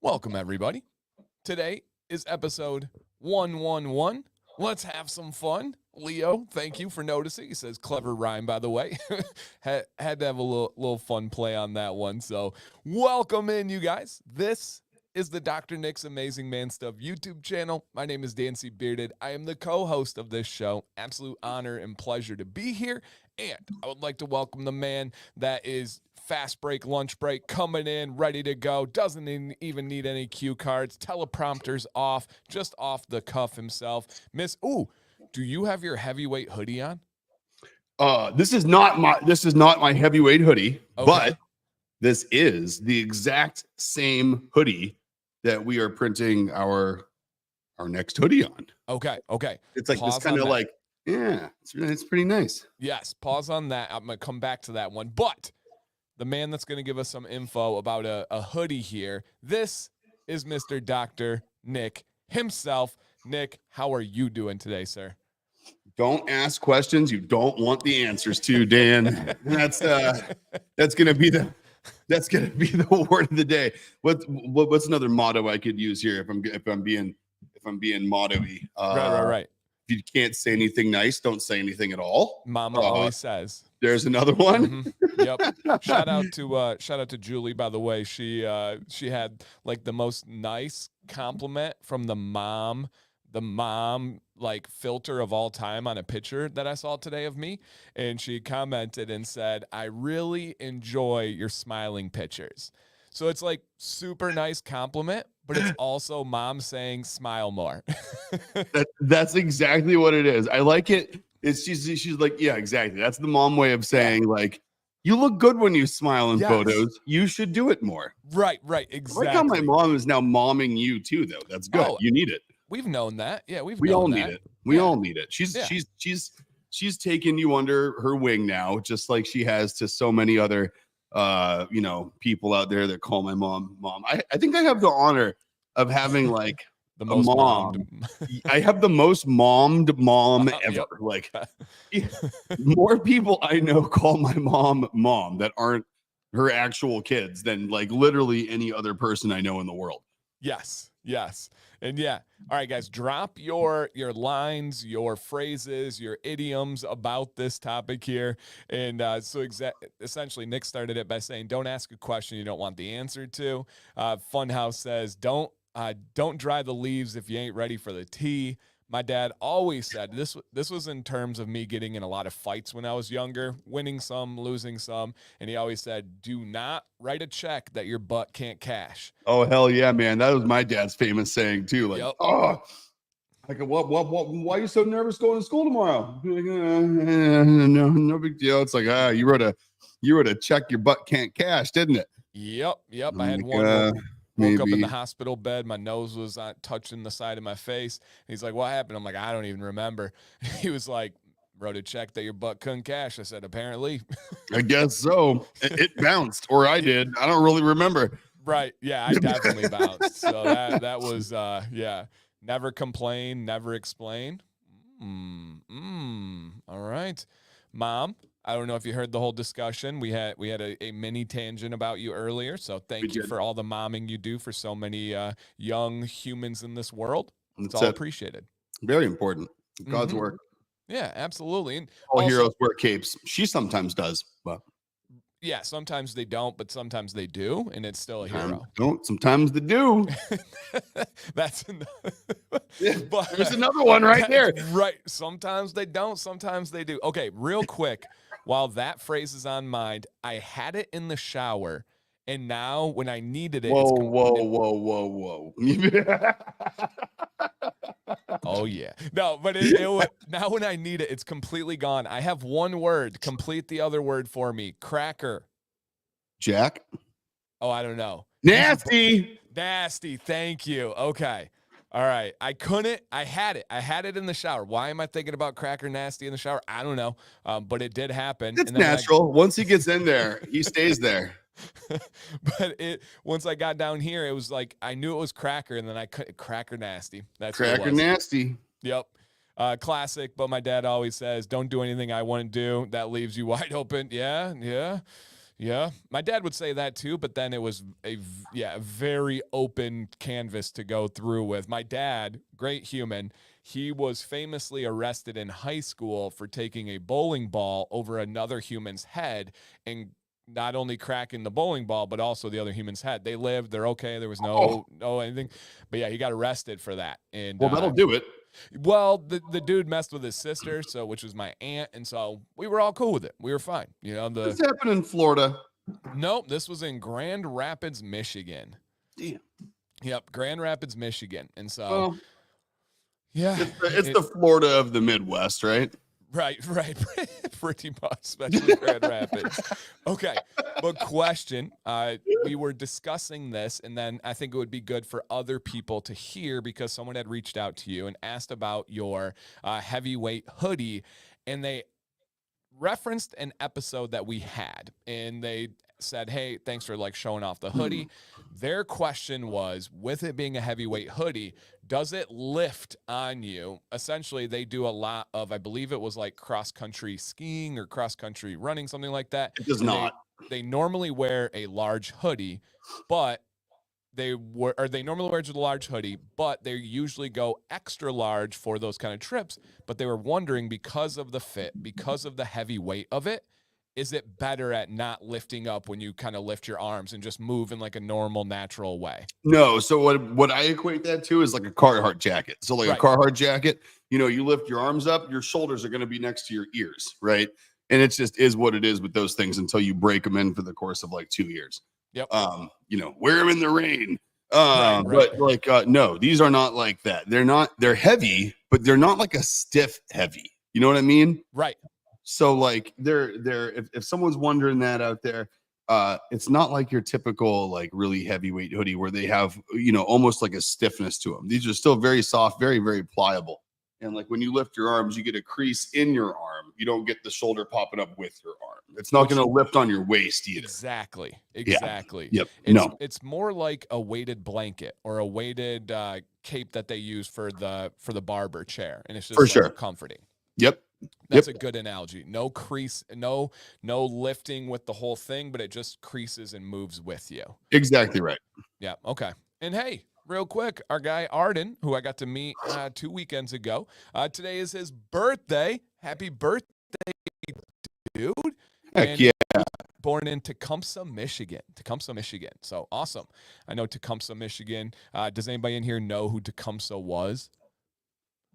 Welcome, everybody. Today is episode 1-1-1. Let's have some fun. Leo, thank you for noticing. He says, clever rhyme, by the way. had to have a little fun play on that one. So welcome in, you guys. This is the Dr. Nick's Amazing Man Stuff YouTube channel. My name is Dan C. Bearded. I am the co-host of this show. Absolute honor and pleasure to be here. And I would like to welcome the man that is fast break, lunch break, coming in, ready to go. Doesn't even need any cue cards. Teleprompters off, just off the cuff himself. Do you have your heavyweight hoodie on? This is not my heavyweight hoodie, Okay. but this is the exact same hoodie that we are printing our next hoodie on. Okay. It's like Pause this kind on of that. like, yeah, it's pretty nice. Yes, pause on that. I'm going to come back to that one. But the man that's going to give us some info about a hoodie here, this is Mr. Dr. Nick himself. Nick, how are you doing today, sir? Don't ask questions you don't want the answers to, Dan. That's gonna be the word of the day. What's another motto I could use here if I'm being motto-y? Right. If you can't say anything nice, don't say anything at all. Mama always says. There's another one. Mm-hmm. Yep. Shout out to Julie, by the way. She had like the most nice compliment from the mom like filter of all time on a picture that I saw today of me. And she commented and said, I really enjoy your smiling pictures. So it's like super nice compliment, but it's also mom saying smile more. That's exactly what it is. I like it. She's like, yeah, exactly. That's the mom way of saying like, you look good when you smile in photos. You should do it more. Right. Exactly. I like how my mom is now momming you too, though. That's good. You need it. We've known that. Yeah, we all need it. We all need it. She's taken you under her wing now, just like she has to so many other people out there that call my mom. I think I have the honor of having like the most mom. I have the most mommed mom ever. Yep. Like more people I know call my mom that aren't her actual kids than like literally any other person I know in the world. Yes. And yeah. All right, guys, drop your lines, your phrases, your idioms about this topic here. And essentially, Nick started it by saying, don't ask a question you don't want the answer to. Funhouse says, don't dry the leaves if you ain't ready for the tea. My dad always said, this was in terms of me getting in a lot of fights when I was younger, winning some, losing some. And he always said, do not write a check that your butt can't cash. Oh, hell yeah, man. That was my dad's famous saying too. Like, like, why are you so nervous going to school tomorrow? Like, no big deal. It's like, you wrote a check your butt can't cash, didn't it? Yep. I had one. Woke up in the hospital bed. My nose was touching the side of my face. He's like, what happened? I'm like, I don't even remember. He was like, wrote a check that your butt couldn't cash. I said, apparently. I guess so. It bounced, or I did. I don't really remember. Right. Yeah, I definitely bounced. So that was, never complain, never explain. All right. Mom, I don't know if you heard the whole discussion. We had a mini tangent about you earlier. So thank you for all the momming you do for so many young humans in this world. It's all appreciated. Very important. God's work. Yeah, absolutely. And all heroes wear capes. She sometimes does, but yeah, sometimes they don't, but sometimes they do, and it's still a hero. Sometimes they do. That's but there's another one right there. Right. Sometimes they don't, sometimes they do. Okay, real quick, while that phrase is on mind, I had it in the shower, and now when I needed it, whoa. Oh yeah. No, but now when I need it, it's completely gone. I have one word. Complete the other word for me. Cracker. Jack. Oh, I don't know. Nasty. Thank you. Okay. All right. I had it. I had it in the shower. Why am I thinking about cracker nasty in the shower? I don't know. But it did happen. It's natural. Once he gets in there, he stays there. But once I got down here, it was like I knew it was cracker, and then I cut cracker nasty. That's cracker nasty. Yep. Classic. But my dad always says, "Don't do anything I want to do. That leaves you wide open." Yeah. Yeah, my dad would say that too, but then it was a very open canvas to go through with. My dad, great human, he was famously arrested in high school for taking a bowling ball over another human's head and not only cracking the bowling ball but also the other human's head. They lived, they're okay, there was no anything, but yeah, he got arrested for that. And Well, that'll do it. well, the dude messed with his sister, so which was my aunt, and so we were all cool with it. We were fine. You know, This happened in Florida. nope, this was in Grand Rapids, Michigan. Damn. Yep, Grand Rapids, Michigan. And so Well, yeah. it's the Florida of the Midwest, right? Right. Pretty much, especially Grand Rapids. Okay. But question, we were discussing this, and then I think it would be good for other people to hear because someone had reached out to you and asked about your heavyweight hoodie, and they referenced an episode that we had, and they said, hey, thanks for like showing off the hoodie. Their question was, with it being a heavyweight hoodie, does it lift on you? Essentially, they do a lot of, I believe it was like cross-country skiing or cross-country running, something like that. It does not. They normally wear a large hoodie, but they normally wear just a large hoodie, but they usually go extra large for those kind of trips. But they were wondering, because of the fit, because of the heavy weight of it, is it better at not lifting up when you kind of lift your arms and just move in like a normal, natural way? No. So what I equate that to is like a Carhartt jacket. So like a Carhartt jacket, you know, you lift your arms up, your shoulders are going to be next to your ears, right? And it just is what it is with those things until you break them in for the course of like 2 years. Yep. You know, wear them in the rain. But like, no, these are not like that. They're heavy, but they're not like a stiff heavy. You know what I mean? Right. So like if someone's wondering that out there, it's not like your typical like really heavyweight hoodie where they have, you know, almost like a stiffness to them. These are still very soft, very, very pliable. And like when you lift your arms, you get a crease in your arm. You don't get the shoulder popping up with your arm. It's not going to lift on your waist either. Exactly. Yeah. Yep. It's more like a weighted blanket or a weighted cape that they use for the barber chair, and it's just for sure comforting. Yep. That's a good analogy. No crease, no lifting with the whole thing, but it just creases and moves with you. Exactly right. Yeah. Okay. And hey, real quick, our guy Arden, who I got to meet 2 weekends ago, today is his birthday. Happy birthday, dude. Heck yeah. Born in Tecumseh, Michigan. So awesome. I know Tecumseh, Michigan. Does anybody in here know who Tecumseh was?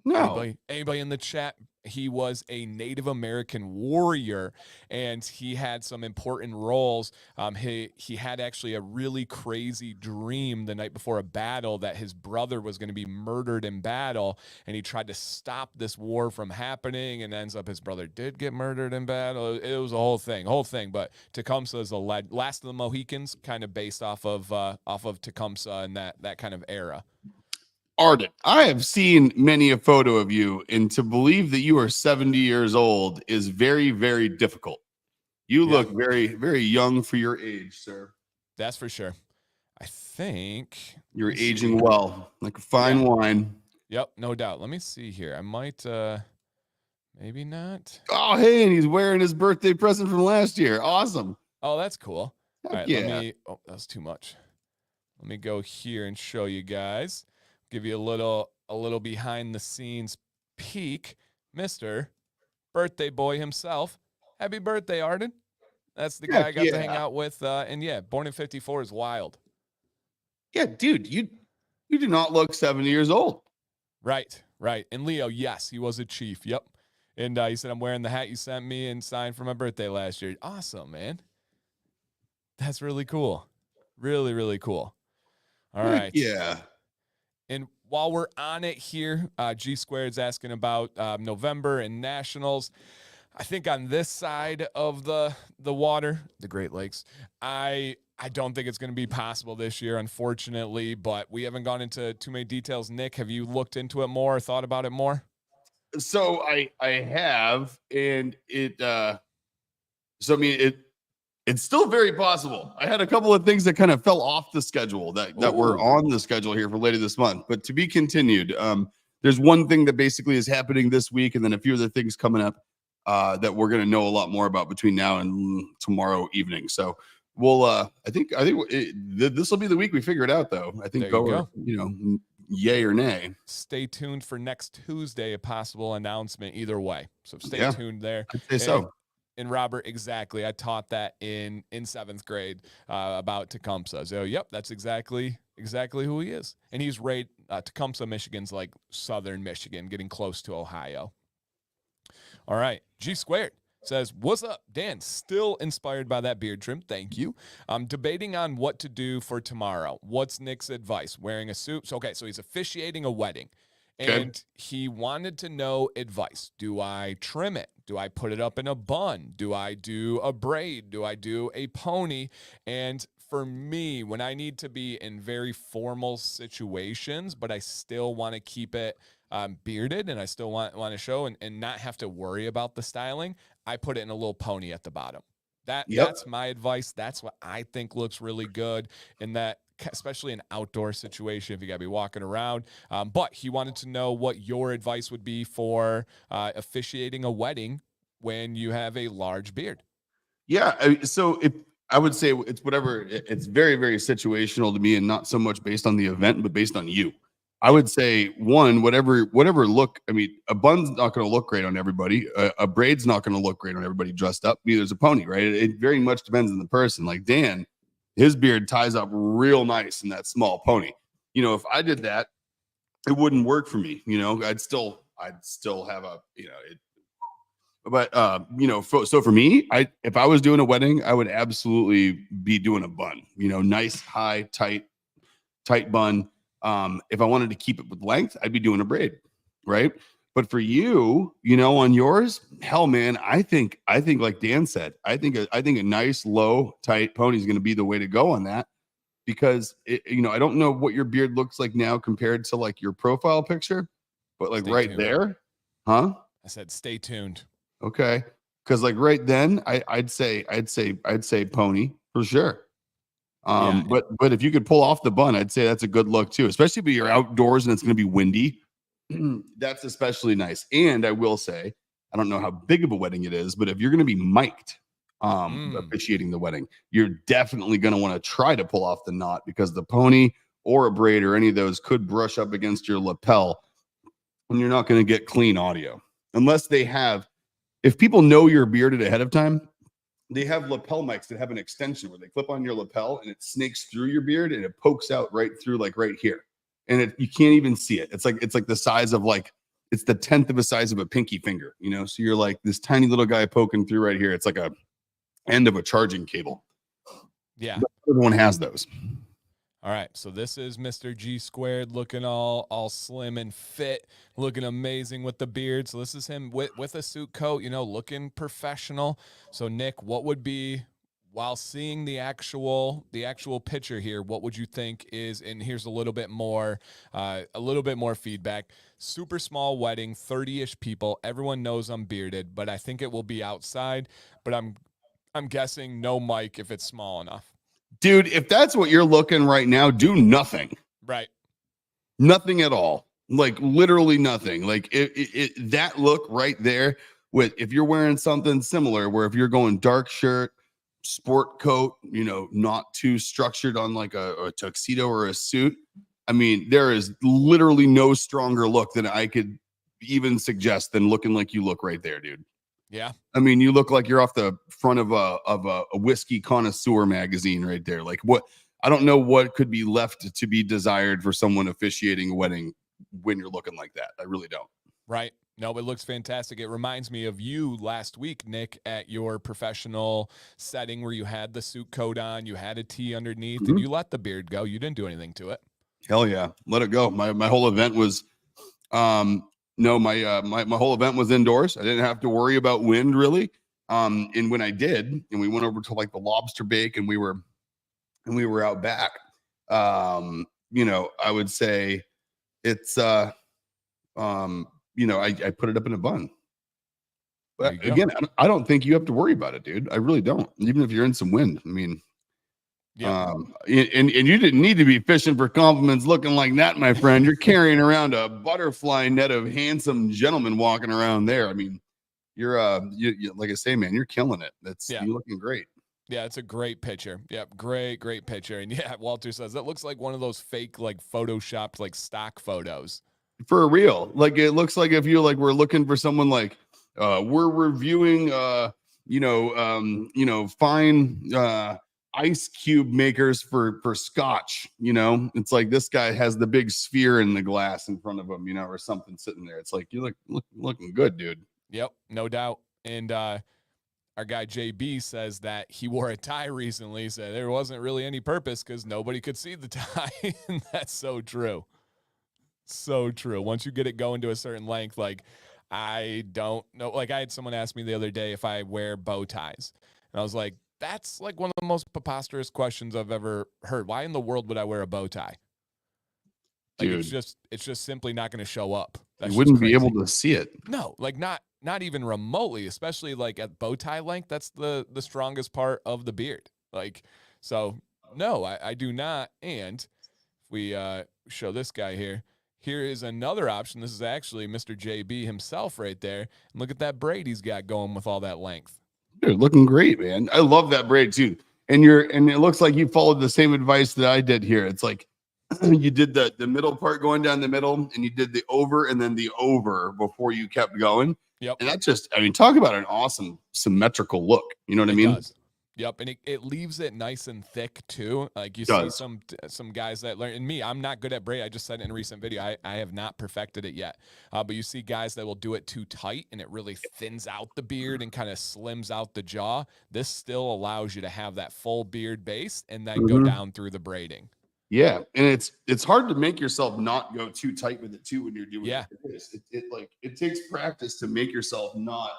No. Anybody in the chat? He was a Native American warrior, and he had some important roles. He had actually a really crazy dream the night before a battle that his brother was going to be murdered in battle, and he tried to stop this war from happening, and ends up his brother did get murdered in battle. It was a whole thing. But Tecumseh is the last of the Mohicans, kind of based off of Tecumseh and that kind of era. Arden, I have seen many a photo of you, and to believe that you are 70 years old is very, very difficult. You look very, very young for your age, sir. That's for sure. I think you're aging well, like a fine wine. Yep, no doubt. Let me see here. I might, maybe not. Oh, hey, and he's wearing his birthday present from last year. Awesome. Oh, that's cool. Heck all right, yeah. Oh, that was too much. Let me go here and show you guys. Give you a little behind the scenes peek. Mr. Birthday Boy himself. Happy birthday, Arden. That's the guy I got to hang out with. And yeah, born in 54 is wild. Yeah, dude, you do not look 70 years old. Right. And Leo, yes, he was a chief. Yep. And he said, I'm wearing the hat you sent me and signed for my birthday last year. Awesome, man. That's really cool. Really, really cool. All right. Yeah. And while we're on it here, G Squared's asking about November and nationals. I think on this side of the water, the Great Lakes, I don't think it's going to be possible this year, unfortunately, but we haven't gone into too many details. Nick, have you looked into it more or thought about it more? So I have, and it's still very possible. I had a couple of things that kind of fell off the schedule that were on the schedule here for later this month, but to be continued. There's one thing that basically is happening this week, and then a few other things coming up. that we're going to know a lot more about between now and tomorrow evening. So we'll, I think this will be the week we figure it out, though. I think yay or nay. Stay tuned for next Tuesday, a possible announcement either way. So stay tuned there. I'd say so. And Robert, exactly. I taught that in 7th grade about Tecumseh. So, yep, that's exactly who he is. And he's right. Tecumseh, Michigan's like southern Michigan, getting close to Ohio. All right. G Squared says, what's up, Dan? Still inspired by that beard trim. Thank you. I'm debating on what to do for tomorrow. What's Nick's advice? Wearing a suit. So he's officiating a wedding. And he wanted to know advice. Do I trim it? Do I put it up in a bun? Do I do a braid? Do I do a pony? And for me, when I need to be in very formal situations, but I still want to keep it bearded and I still want to show and not have to worry about the styling, I put it in a little pony at the bottom. That's my advice. That's what I think looks really good in that, especially an outdoor situation if you got to be walking around. But he wanted to know what your advice would be for officiating a wedding when you have a large beard. Yeah. So I would say it's whatever. It's very, very situational to me and not so much based on the event, but based on you. I would say whatever look. I mean, a bun's not going to look great on everybody. A braid's not going to look great on everybody dressed up. Neither is a pony, right? It very much depends on the person. Like Dan, his beard ties up real nice in that small pony. If I did that, it wouldn't work for me. I'd still have a, so for me, if I was doing a wedding, I would absolutely be doing a bun, nice, high, tight bun. If I wanted to keep it with length, I'd be doing a braid, right? But for you, on yours, hell, man, I think like Dan said, I think a nice, low, tight pony is going to be the way to go on that, because I don't know what your beard looks like now compared to like your profile picture, but like stay tuned. There, huh? I said, stay tuned. Okay, because like right then, I'd say pony for sure. But if you could pull off the bun, I'd say that's a good look too, especially if you're outdoors and it's going to be windy. That's especially nice. And I will say, I don't know how big of a wedding it is, but if you're going to be mic'd officiating the wedding, you're definitely going to want to try to pull off the knot, because the pony or a braid or any of those could brush up against your lapel and you're not going to get clean audio unless if people know you're bearded ahead of time. They have lapel mics that have an extension where they clip on your lapel and it snakes through your beard and it pokes out right through, like right here. And you can't even see it. It's like the size of it's the 10th of a size of a pinky finger, So you're like this tiny little guy poking through right here. It's like a end of a charging cable. Yeah. But everyone has those. All right, so this is Mr. G Squared looking all slim and fit, looking amazing with the beard. So this is him with a suit coat, looking professional. So Nick, what would be, while seeing the actual picture here, what would you think is, and here's a little bit more feedback. Super small wedding, 30-ish people. Everyone knows I'm bearded, but I think it will be outside. But I'm guessing no mic if it's small enough. Dude, if that's what you're looking right now, do nothing. Right. Nothing at all. Like literally nothing. Like that look right there if you're wearing something similar, where if you're going dark shirt, sport coat, not too structured on like a tuxedo or a suit. I mean, there is literally no stronger look than I could even suggest than looking like you look right there, dude. Yeah. I mean, you look like you're off the front of a whiskey connoisseur magazine right there. Like I don't know what could be left to be desired for someone officiating a wedding when you're looking like that. I really don't. Right. No, it looks fantastic. It reminds me of you last week, Nick, at your professional setting where you had the suit coat on, you had a tee underneath, and you let the beard go. You didn't do anything to it. Hell yeah. Let it go. My whole event was my whole event was indoors. I didn't have to worry about wind really. And when I did, and we went over to like the lobster bake and we were out back, I would say it's, I put it up in a bun. But again, I don't think you have to worry about it, dude. I really don't. Even if you're in some wind. I mean, yeah. And you didn't need to be fishing for compliments looking like that, my friend. You're carrying around a butterfly net of handsome gentlemen walking around there. I mean, you like I say, man, you're killing it. Yeah. You're looking great. Yeah, it's a great picture. Yep, great picture. And yeah, Walter says that looks like one of those fake, like photoshopped, like stock photos. For real. Like it looks like if you like we're looking for someone like we're reviewing fine ice cube makers for scotch, it's like this guy has the big sphere in the glass in front of him, or something sitting there. It's like you looking good, dude. Yep, no doubt. And our guy JB says that he wore a tie recently, so there wasn't really any purpose because nobody could see the tie. And that's so true. So true. Once you get it going to a certain length, like I don't know. Like I had someone ask me the other day if I wear bow ties. And I was like, that's like one of the most preposterous questions I've ever heard. Why in the world would I wear a bow tie? Like Dude, it's just simply not going to show up. That's you wouldn't just be crazy. able to see it. No, like not even remotely, especially like at bow tie length. That's the strongest part of the beard. Like, so no, I do not. And if we show this guy here, here is another option. This is actually Mr. JB himself right there. And look at that braid he's got going with all that length. Dude, looking great, man. I love that braid too. And it looks like you followed the same advice that I did here. It's like you did the middle part going down the middle, and you did the over and then the over before you kept going. Yep. And that just, talk about an awesome symmetrical look. You know what I mean? Does. Yep, and it leaves it nice and thick too. Like you Does. see some guys that learn. And me, I'm not good at braid. I just said it in a recent video. I have not perfected it yet. But you see guys that will do it too tight, and it really thins out the beard and kind of slims out the jaw. This still allows you to have that full beard base and then go down through the braiding. Yeah, and it's hard to make yourself not go too tight with it too when you're doing it. It takes practice to make yourself not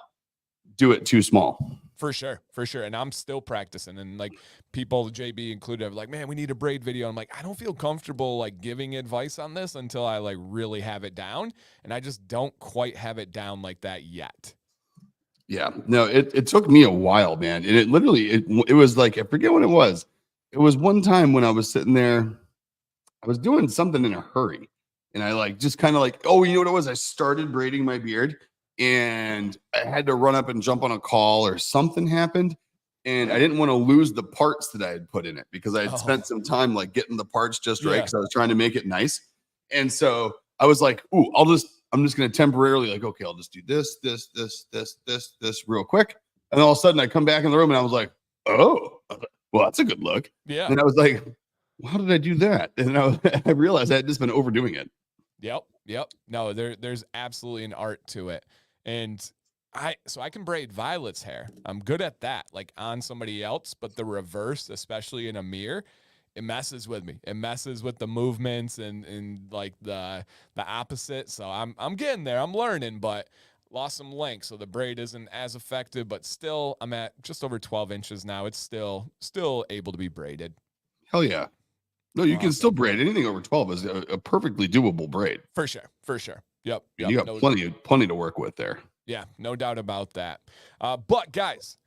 do it too small. For sure. And I'm still practicing. And like people, JB included, are like, man, we need a braid video. I'm like, I don't feel comfortable like giving advice on this until I like really have it down. And I just don't quite have it down like that yet. Yeah, no, it took me a while, man. And it was like, I forget what it was. It was one time when I was sitting there, I was doing something in a hurry. And I like, just kind of like, oh, you know what it was? I started braiding my beard and I had to run up and jump on a call or something happened. And I didn't want to lose the parts that I had put in it because I had spent some time like getting the parts just right because I was trying to make it nice. And so I was like, ooh, I'm just going to temporarily like, okay, I'll just do this real quick. And all of a sudden I come back in the room and I was like, oh, well, that's a good look. Yeah. And I was like, how did I do that? And I realized I had just been overdoing it. Yep. No, there's absolutely an art to it. And I can braid Violet's hair. I'm good at that, like on somebody else, but the reverse, especially in a mirror, it messes with me. It messes with the movements and like the opposite. So I'm getting there. I'm learning, but lost some length. So the braid isn't as effective, but still I'm at just over 12 inches now. It's still able to be braided. Hell yeah. No, you can still braid. Anything over 12 is a perfectly doable braid. For sure. Yep. You got plenty to work with there. Yeah, no doubt about that. But guys,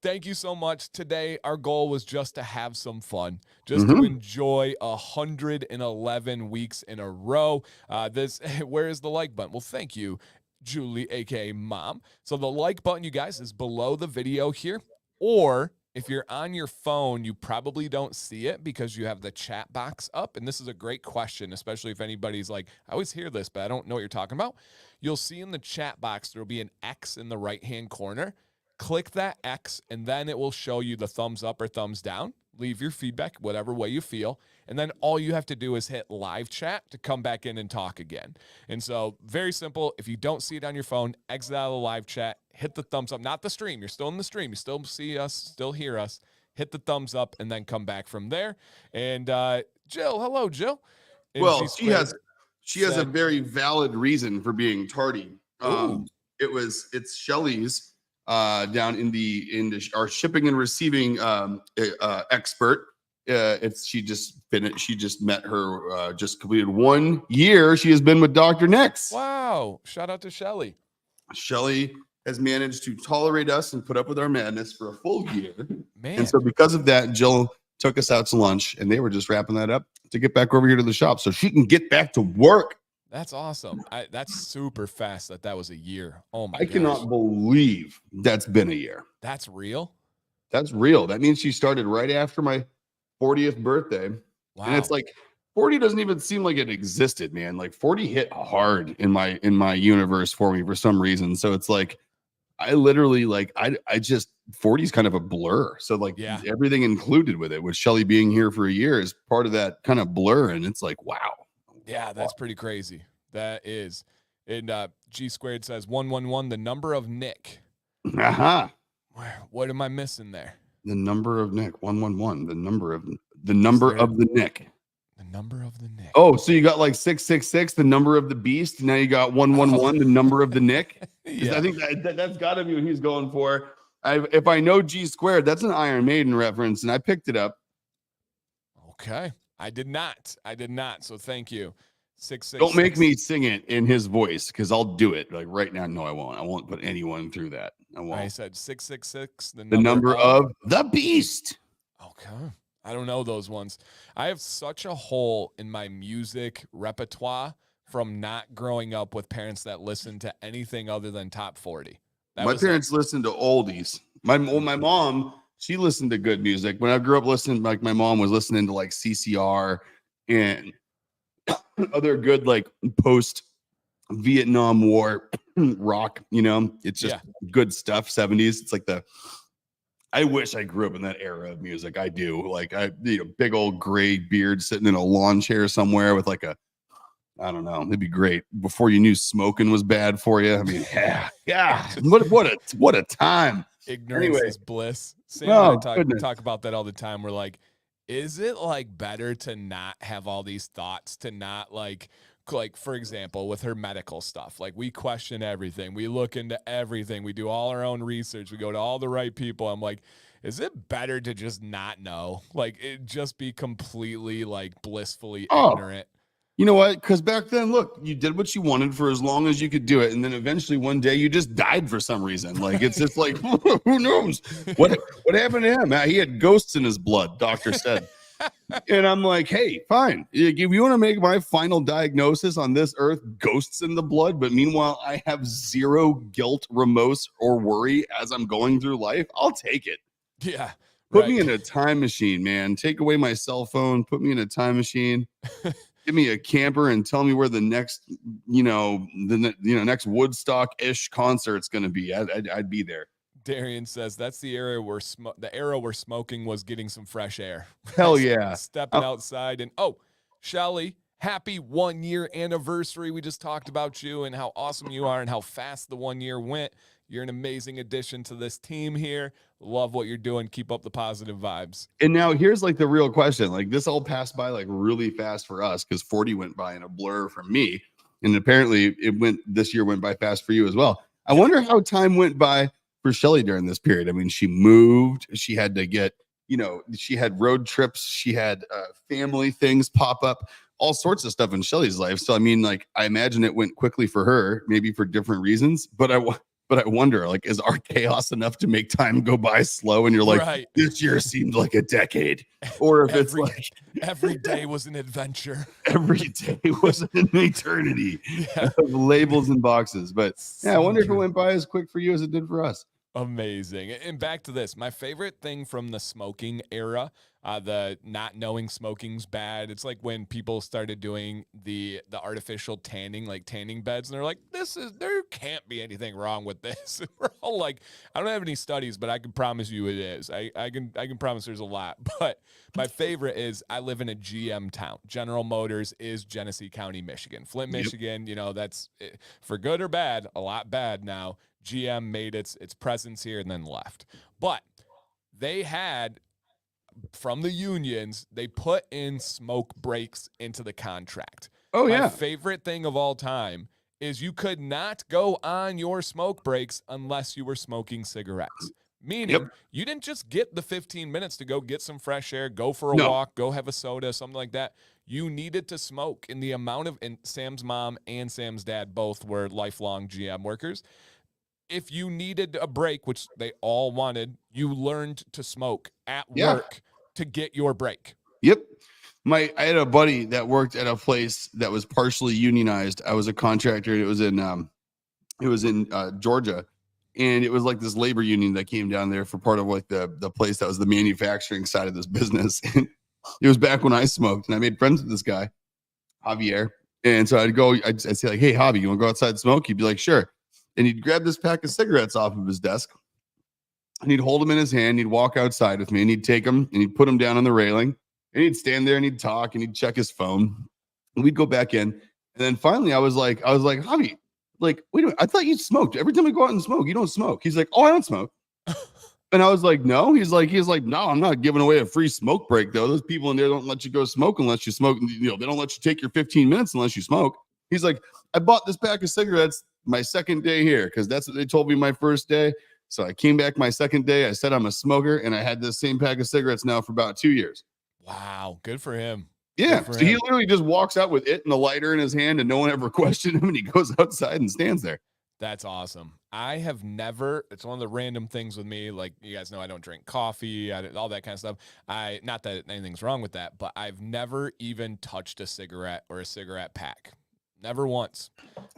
thank you so much. Today, our goal was just to have some fun, just to enjoy 111 weeks in a row. Where is the like button? Well, thank you, Julie, aka Mom. So the like button, you guys, is below the video here, or if you're on your phone, you probably don't see it because you have the chat box up. And this is a great question, especially if anybody's like, I always hear this, but I don't know what you're talking about. You'll see in the chat box, there'll be an X in the right-hand corner. Click that X, and then it will show you the thumbs up or thumbs down. Leave your feedback, whatever way you feel. And then all you have to do is hit live chat to come back in and talk again. And so very simple. If you don't see it on your phone, exit out of the live chat, hit the thumbs up, not the stream. You're still in the stream. You still see us, still hear us. Hit the thumbs up and then come back from there. And Jill, hello, Jill. And well, she has a very valid reason for being tardy. It's Shelly's down in our shipping and receiving expert. She just met her, just completed 1 year. She has been with Dr. Nix. Wow. Shout out to Shelly. Shelly has managed to tolerate us and put up with our madness for a full year. Man. And so because of that, Jill took us out to lunch and they were just wrapping that up to get back over here to the shop so she can get back to work. That's awesome. That's super fast that was a year. Oh my I gosh. cannot believe that's been a year. That's real? That's real. That means she started right after my 40th birthday. Wow. And it's like 40 doesn't even seem like it existed, man. Like 40 hit hard in my universe for me for some reason. So it's like I literally like I just 40 is kind of a blur. So like Yeah. everything included with it, with Shelly being here for a year is part of that kind of blur. And it's like, wow. Yeah, that's pretty crazy. That is. And G squared says 111, the number of Nick. Uh-huh. What am I missing there? The number of Nick, 111, the number of the Nick. The number of the Nick. Oh, so you got like 666, the number of the beast. Now you got 111, the number of the Nick. Yeah. I think that's got to be what he's going for. If I know G squared, that's an Iron Maiden reference, and I picked it up. Okay. I did not. So thank you. 666. Don't make me sing it in his voice because I'll do it. Like right now, no, I won't. I won't put anyone through that. I won't. I said 666, the number of the beast. Okay. I don't know those ones. I have such a hole in my music repertoire from not growing up with parents that listen to anything other than top 40. My parents listened to oldies. My mom, she listened to good music. When I grew up listening, like my mom was listening to like CCR and other good like post Vietnam War rock, you know, it's just good stuff. 70s. It's like I wish I grew up in that era of music. I do. Like big old gray beard sitting in a lawn chair somewhere with like I don't know. It'd be great before you knew smoking was bad for you. I mean, yeah. What a time. Ignorance is bliss. Sam and I talk about that all the time. We're like, is it like better to not have all these thoughts, to not like for example, with her medical stuff, like we question everything, we look into everything, we do all our own research, we go to all the right people. I'm like, is it better to just not know, like it just be completely like blissfully ignorant? You know what? Because back then, look, you did what you wanted for as long as you could do it, and then eventually one day you just died for some reason. Like it's just like who knows what happened to him? He had ghosts in his blood, doctor said. And I'm like, hey, fine. If you want to make my final diagnosis on this earth ghosts in the blood, but meanwhile I have zero guilt, remorse, or worry as I'm going through life, I'll take it. Yeah. Put me in a time machine, man. Take away my cell phone. Put me in a time machine. Give me a camper and tell me where the next, next Woodstock-ish concert's going to be. I'd be there. Darian says that's the era where smoking was getting some fresh air. Hell yeah. Stepping outside. And Shelly, happy 1 year anniversary. We just talked about you and how awesome you are and how fast the 1 year went. You're an amazing addition to this team here. Love what you're doing. Keep up the positive vibes. And now here's like the real question. Like this all passed by like really fast for us because 40 went by in a blur for me. And apparently this year went by fast for you as well. I wonder how time went by for Shelly during this period. I mean, she moved, she had to get, she had road trips, she had family things pop up, all sorts of stuff in Shelly's life. So, I mean, like, I imagine it went quickly for her, maybe for different reasons, but I wonder, like, is our chaos enough to make time go by slow? And you're like, This year seemed like a decade. Or if it's like every day was an adventure. Every day was an eternity of labels and boxes. But I wonder if it went by as quick for you as it did for us. Amazing. And back to this, my favorite thing from the smoking era, the not knowing smoking's bad. It's like when people started doing the artificial tanning, like tanning beds, and they're like, there can't be anything wrong with this. And we're all like, I don't have any studies, but I can promise you it is. I can promise there's a lot. But my favorite is I live in a GM town. General Motors is Genesee County, Michigan. Flint, Michigan, that's for good or bad, a lot bad now. GM made its presence here and then left. But they had, from the unions, they put in smoke breaks into the contract. Oh, yeah. My favorite thing of all time is you could not go on your smoke breaks unless you were smoking cigarettes. Meaning you didn't just get the 15 minutes to go get some fresh air, go for a walk, go have a soda, something like that. You needed to smoke. In the amount of, and Sam's mom and Sam's dad both were lifelong GM workers. If you needed a break, which they all wanted, you learned to smoke at work to get your break. Yep. I had a buddy that worked at a place that was partially unionized. I was a contractor. And it was in Georgia, and it was like this labor union that came down there for part of like the place that was the manufacturing side of this business. And it was back when I smoked, and I made friends with this guy, Javier. And so I'd say like, "Hey, Javi, you want to go outside and smoke?" He'd be like, "Sure." And he'd grab this pack of cigarettes off of his desk, and he'd hold them in his hand. He'd walk outside with me, and he'd take them and he'd put them down on the railing, and he'd stand there and he'd talk and he'd check his phone. And we'd go back in, and then finally, I was like, Javi, like, wait a minute, I thought you smoked. Every time we go out and smoke, you don't smoke. He's like, "Oh, I don't smoke." And I was like, "No." He's like, "No, I'm not giving away a free smoke break, though. Those people in there don't let you go smoke unless you smoke. You know, they don't let you take your 15 minutes unless you smoke." He's like, "I bought this pack of cigarettes my second day here because that's what they told me my first day. So I came back my second day. I said I'm a smoker, and I had this same pack of cigarettes now for about 2 years." Wow, good for him. Yeah. So he literally just walks out with it and a lighter in his hand, and no one ever questioned him, and he goes outside and stands there. That's awesome. I have never, it's one of the random things with me. Like, you guys know, I don't drink coffee, all that kind of stuff. Not that anything's wrong with that, but I've never even touched a cigarette or a cigarette pack. Never once.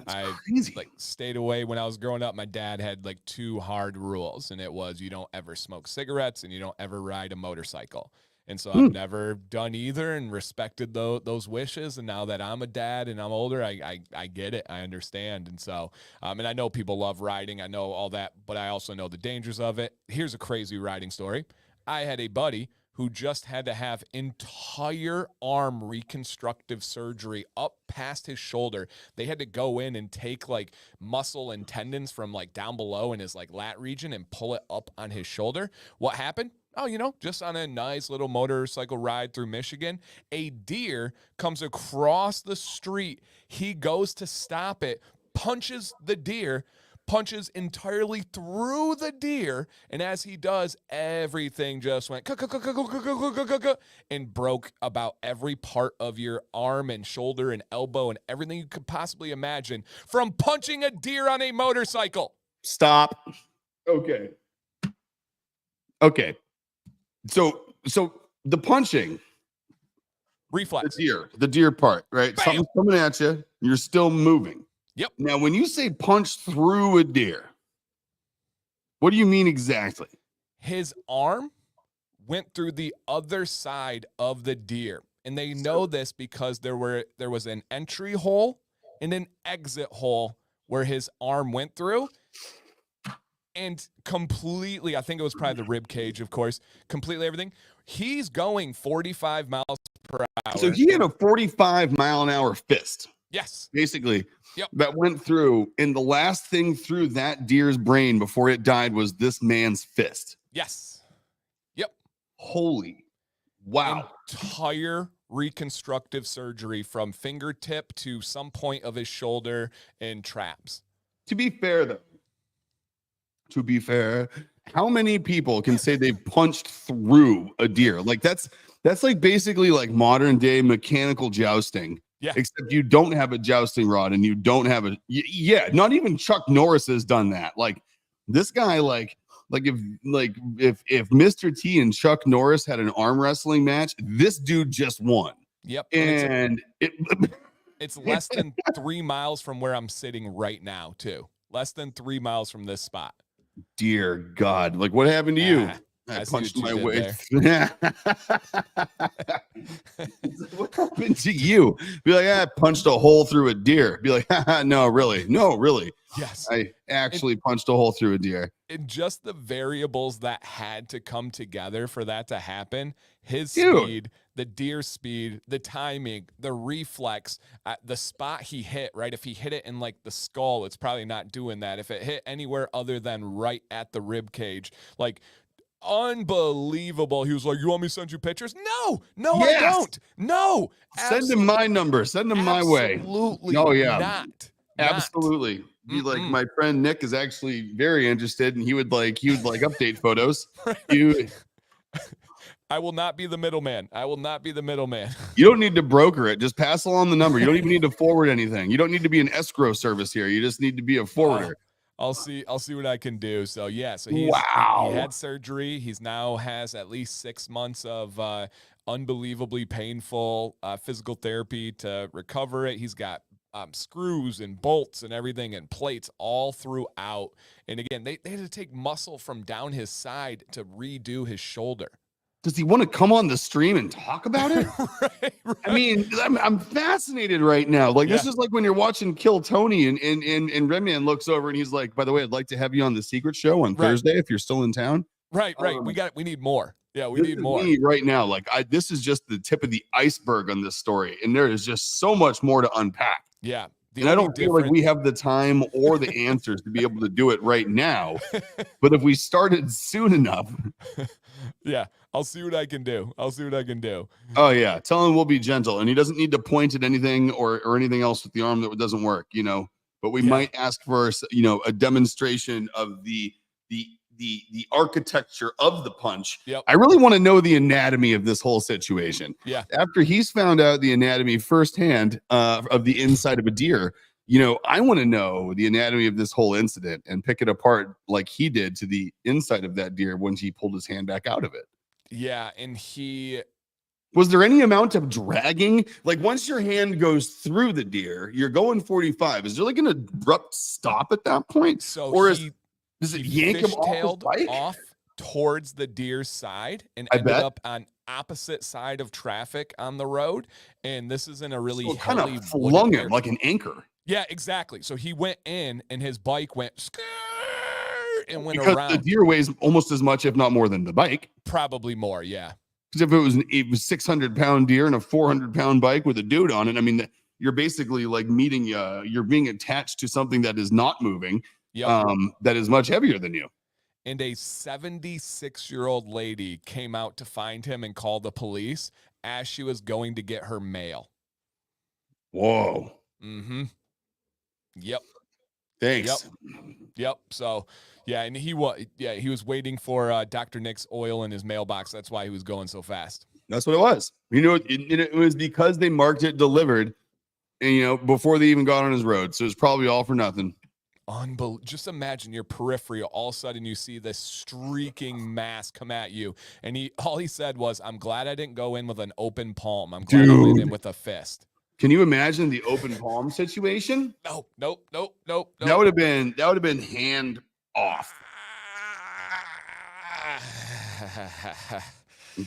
I like stayed away when I was growing up. My dad had like 2 hard rules, and it was you don't ever smoke cigarettes and you don't ever ride a motorcycle. And so I've never done either and respected those wishes. And now that I'm a dad and I'm older, I get it. I understand. And so, and I know people love riding. I know all that, but I also know the dangers of it. Here's a crazy riding story. I had a buddy who just had to have entire arm reconstructive surgery up past his shoulder. They had to go in and take like muscle and tendons from like down below in his like lat region and pull it up on his shoulder. What happened? Oh, just on a nice little motorcycle ride through Michigan, a deer comes across the street. He goes to stop it, punches the deer, punches entirely through the deer, and as he does, everything just went and broke about every part of your arm and shoulder and elbow and everything you could possibly imagine from punching a deer on a motorcycle. Stop. Okay. So the punching, reflex, the deer part, right? Bam! Something's coming at you. You're still moving. Yep. Now, when you say punch through a deer, what do you mean exactly? His arm went through the other side of the deer, and they know this because there was an entry hole and an exit hole where his arm went through. And completely, I think it was probably the rib cage, of course, completely everything. He's going 45 miles per hour. So he had a 45-mile-an-hour fist. Yes. Basically, yep. That went through, and the last thing through that deer's brain before it died was this man's fist. Yes. Yep. Holy wow. Entire reconstructive surgery from fingertip to some point of his shoulder and traps. To be fair, though, how many people can say they've punched through a deer? Like that's like basically like modern day mechanical jousting. Yeah. Except you don't have a jousting rod and you don't have not even Chuck Norris has done that. Like this guy, like if Mr. T and Chuck Norris had an arm wrestling match, this dude just won. Yep. And it's less than 3 miles from where I'm sitting right now, too. Less than 3 miles from this spot. Dear God, like what happened to you? I punched my way. What happened to you? Be like, I punched a hole through a deer. Be like, no, really. Yes. I actually punched a hole through a deer. And just the variables that had to come together for that to happen, his speed, the deer speed, the timing, the reflex, the spot he hit, right? If he hit it in like the skull, it's probably not doing that. If it hit anywhere other than right at the rib cage, like unbelievable. He was like, you want me to send you pictures? No, yes. I don't. No. Send him my number. Send him my way. Absolutely. Oh, yeah. Not. Absolutely. Be like, my friend Nick is actually very interested, and he would like update photos. I will not be the middleman. You don't need to broker it. Just pass along the number. You don't even need to forward anything. You don't need to be an escrow service here. You just need to be a forwarder. I'll see what I can do. So yeah, so he had surgery. He's now has at least 6 months of unbelievably painful physical therapy to recover it. He's got screws and bolts and everything and plates all throughout. And again, they had to take muscle from down his side to redo his shoulder. Does he want to come on the stream and talk about it? Right. I mean, I'm fascinated right now. Like, this is like when you're watching Kill Tony and Redman looks over and he's like, by the way, I'd like to have you on the Secret Show on Thursday if you're still in town. Right. We need more. Yeah, we need more. Right now. Like, this is just the tip of the iceberg on this story. And there is just so much more to unpack. Yeah. And I don't feel like we have the time or the answers to be able to do it right now. But if we started soon enough. Yeah, I'll see what I can do. Oh, yeah. Tell him we'll be gentle. And he doesn't need to point at anything or anything else with the arm that doesn't work, But we might ask for, a demonstration of the architecture of the punch. Yep. I really want to know the anatomy of this whole situation. Yeah. After he's found out the anatomy firsthand of the inside of a deer, I want to know the anatomy of this whole incident and pick it apart like he did to the inside of that deer when he pulled his hand back out of it. Yeah, and was there any amount of dragging? Like, once your hand goes through the deer, you're going 45. Is there like an abrupt stop at that point? Does it yank him off towards the deer's side and ended up on opposite side of traffic on the road? And this is in a really kind of flung him like an anchor. Yeah, exactly. So he went in and his bike went and went because around. The deer weighs almost as much, if not more, than the bike. Probably more, yeah. Because if it was 600-pound deer and a 400-pound bike with a dude on it, I mean, you're basically like you're being attached to something that is not moving, that is much heavier than you. And a 76-year-old lady came out to find him and call the police as she was going to get her mail. Whoa. Mm-hmm. Yep. Thanks. Yep. So, yeah, and he was waiting for Dr. Nick's oil in his mailbox. That's why he was going so fast. That's what it was. It was because they marked it delivered, and before they even got on his road. So it was probably all for nothing. Just imagine your periphery. All of a sudden, you see this streaking mass come at you, and all he said was, "I'm glad I didn't go in with an open palm. I'm glad I went in with a fist." Can you imagine the open palm situation? Nope. That would have been hand off.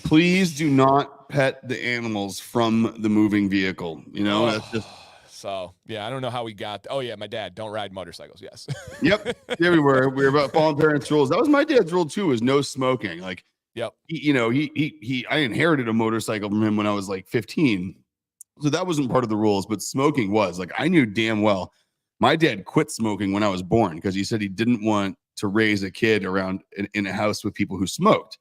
Please do not pet the animals from the moving vehicle. That's just. So, yeah, I don't know how we got. Oh, yeah, my dad, don't ride motorcycles. Yes. Yep. There we were. We were about following parents' rules. That was my dad's rule, too, is no smoking. Like, yep. I inherited a motorcycle from him when I was like 15. So that wasn't part of the rules, but smoking was. Like, I knew damn well my dad quit smoking when I was born because he said he didn't want to raise a kid around in a house with people who smoked.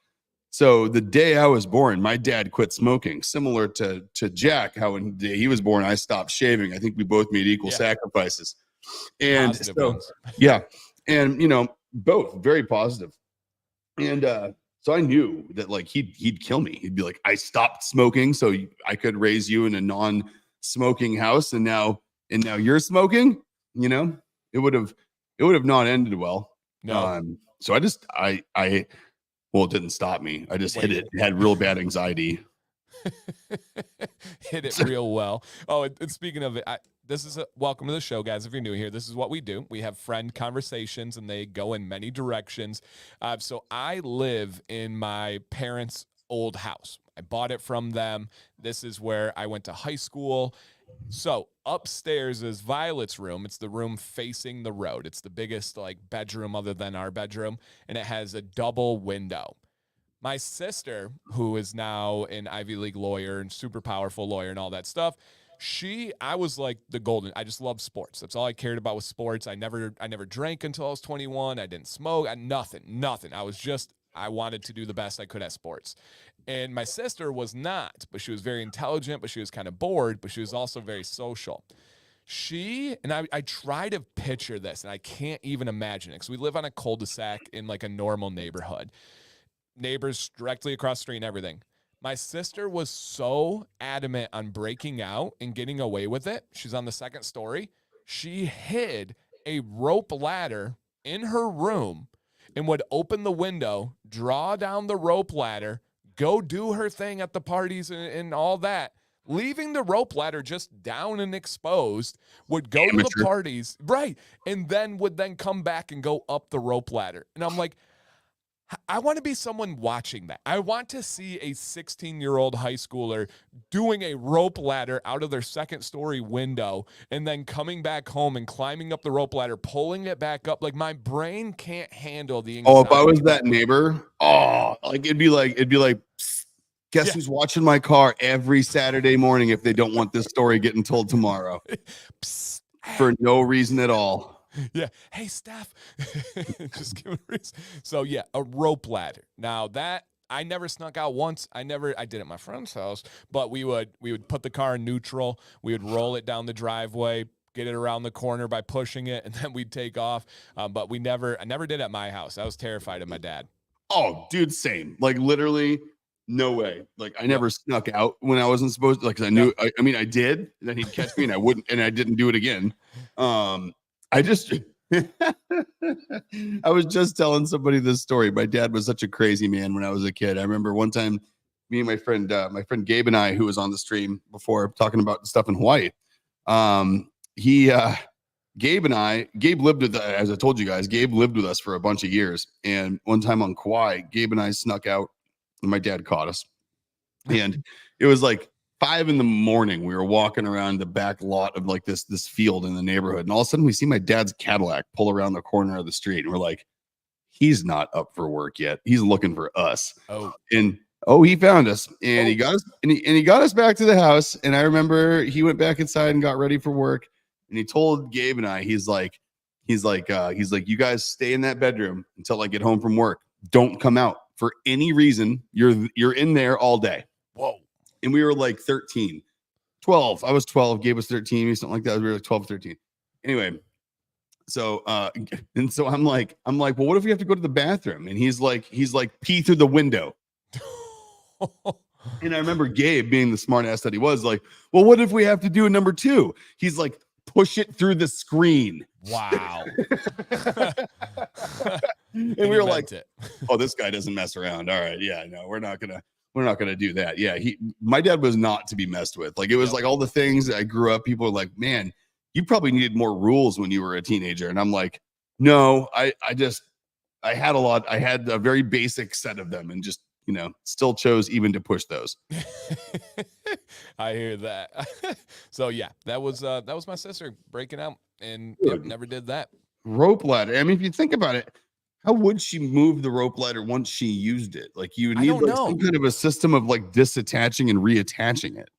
So the day I was born, my dad quit smoking, similar to Jack, how when the day he was born, I stopped shaving. I think we both made equal sacrifices. And positive ones. Yeah. And, both very positive. And so I knew that like he'd kill me. He'd be like, I stopped smoking so I could raise you in a non-smoking house. And now you're smoking, it would have not ended well. No. So well, it didn't stop me. I just hit it. It had real bad anxiety. Hit it real well. Oh, and speaking of it, welcome to the show, guys. If you're new here, this is what we do. We have friend conversations, and they go in many directions. So I live in my parents' old house. I bought it from them. This is where I went to high school. So upstairs is Violet's room. It's the room facing the road. It's the biggest bedroom other than our bedroom, and it has a double window. My sister, who is now an Ivy League lawyer and super powerful lawyer and all that stuff, I was like the golden. I just loved sports. That's all I cared about was sports. I never drank until I was 21. I didn't smoke. Nothing. I wanted to do the best I could at sports. And my sister was not, but she was very intelligent, but she was kind of bored, but she was also very social. I try to picture this, and I can't even imagine it, because we live on a cul-de-sac in like a normal neighborhood. Neighbors directly across the street and everything. My sister was so adamant on breaking out and getting away with it. She's on the second story. She hid a rope ladder in her room and would open the window, draw down the rope ladder, go do her thing at the parties and all that. Leaving the rope ladder just down and exposed, would go to the Amateur. parties, right, and then would then come back and go up the rope ladder. And I'm like, I want to be someone watching that. I want to see a 16-year-old high schooler doing a rope ladder out of their second-story window and then coming back home and climbing up the rope ladder, pulling it back up. Like, my brain can't handle the anxiety. Oh, if I was that neighbor, like it'd be like, psst, guess who's watching my car every Saturday morning if they don't want this story getting told tomorrow? Psst. For no reason at all. Yeah. Hey, Steph. Just give it a reason. So yeah, a rope ladder. Now that I never snuck out once. I did it at my friend's house, but we would put the car in neutral. We would roll it down the driveway, get it around the corner by pushing it, and then we'd take off. But I never did at my house. I was terrified of my dad. Oh, dude, same. Like literally, no way. Like I never snuck out when I wasn't supposed to. Like, 'cause I knew. I mean, I did. And then he'd catch me, and I wouldn't, and I didn't do it again. I just. I was just telling somebody this story. My dad was such a crazy man when I was a kid. I remember one time, me and my friend Gabe and I, who was on the stream before, talking about stuff in Hawaii. Gabe lived with, as I told you guys, Gabe lived with us for a bunch of years. And one time on Kauai, Gabe and I snuck out and my dad caught us. And it was like 5 a.m. We were walking around the back lot of like this field in the neighborhood. And all of a sudden we see my dad's Cadillac pull around the corner of the street. And we're like, he's not up for work yet. He's looking for us. And he found us and he got us and he got us back to the house. And I remember he went back inside and got ready for work. And he told Gabe and I, he's like, you guys stay in that bedroom until I get home from work. Don't come out for any reason. You're in there all day. Whoa. And we were like 13, 12. I was 12. Gabe was 13 or something like that. We were like 12, 13. Anyway. So, and so I'm like, well, what if we have to go to the bathroom? And he's like, pee through the window. And I remember Gabe, being the smart ass that he was, like, well, what if we have to do a number 2? He's like, push it through the screen. Wow. And we were like, oh, this guy doesn't mess around. All right. Yeah, no, we're not gonna do that. Yeah. My dad was not to be messed with. Like, it was like all the things that I grew up, people were like, man, you probably needed more rules when you were a teenager. And I'm like, no, I had a very basic set of them and just, still chose even to push those. I hear that. So yeah, that was my sister breaking out and never did that. Rope ladder. I mean, if you think about it, how would she move the rope ladder once she used it? Like, you would need some kind of a system of like disattaching and reattaching it.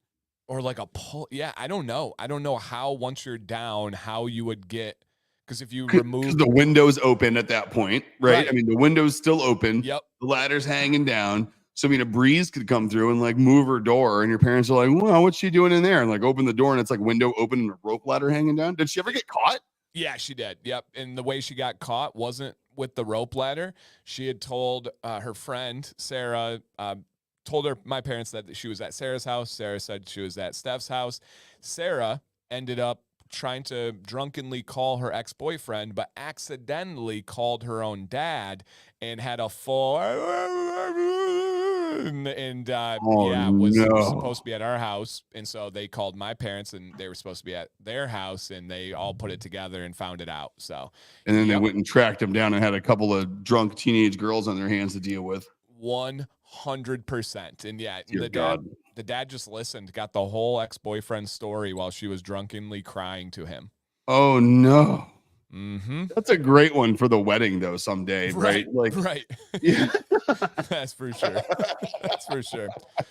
Or like a pull. Yeah, I don't know. I don't know how, once you're down, how you would get, because if you remove the window's open at that point, right? I mean, the window's still open. Yep. The ladder's hanging down. So I mean, a breeze could come through and like move her door, and your parents are like, well, what's she doing in there? And like open the door, and it's like window open and a rope ladder hanging down. Did she ever get caught? Yeah, she did. Yep. And the way she got caught wasn't with the rope ladder. She had told her friend, Sarah, told my parents that she was at Sarah's house. Sarah said she was at Steph's house. Sarah ended up trying to drunkenly call her ex-boyfriend, but accidentally called her own dad and had a full was supposed to be at our house. And so they called my parents and they were supposed to be at their house, and they all put it together and found it out. So, and then they went and tracked him down and had a couple of drunk teenage girls on their hands to deal with. 100%. And yeah, the dad just listened, got the whole ex-boyfriend story while she was drunkenly crying to him. Oh no. Mm-hmm. That's a great one for the wedding though, someday, right? Like, right. Yeah. That's for sure. That's for sure.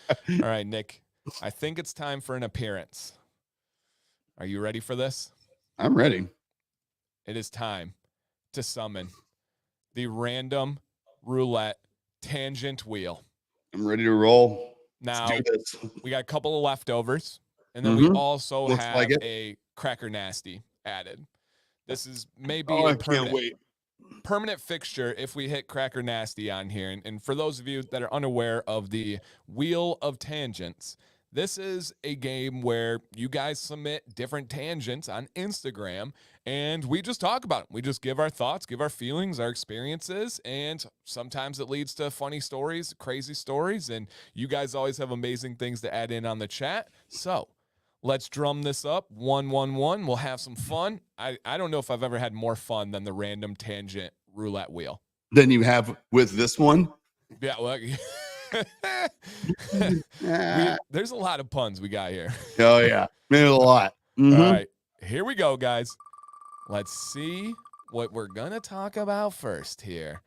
All right, Nick, I think it's time for an appearance. Are you ready for this? I'm ready. It is time to summon the random roulette tangent wheel. I'm ready to roll. Now, we got a couple of leftovers, and then we also have a Cracker Nasty added. This is maybe a permanent fixture if we hit Cracker Nasty on here. And for those of you that are unaware of the Wheel of Tangents, This is a game where you guys submit different tangents on Instagram, and we just talk about them. We just give our thoughts, give our feelings, our experiences, and sometimes it leads to funny stories, crazy stories, and you guys always have amazing things to add in on the chat. So let's drum this up. 1-1-1. We'll have some fun. I don't know if I've ever had more fun than the random tangent roulette wheel. Than you have with this one. Yeah, well, there's a lot of puns we got here. Oh yeah, maybe a lot. All right, here we go, guys. Let's see what we're gonna talk about first here.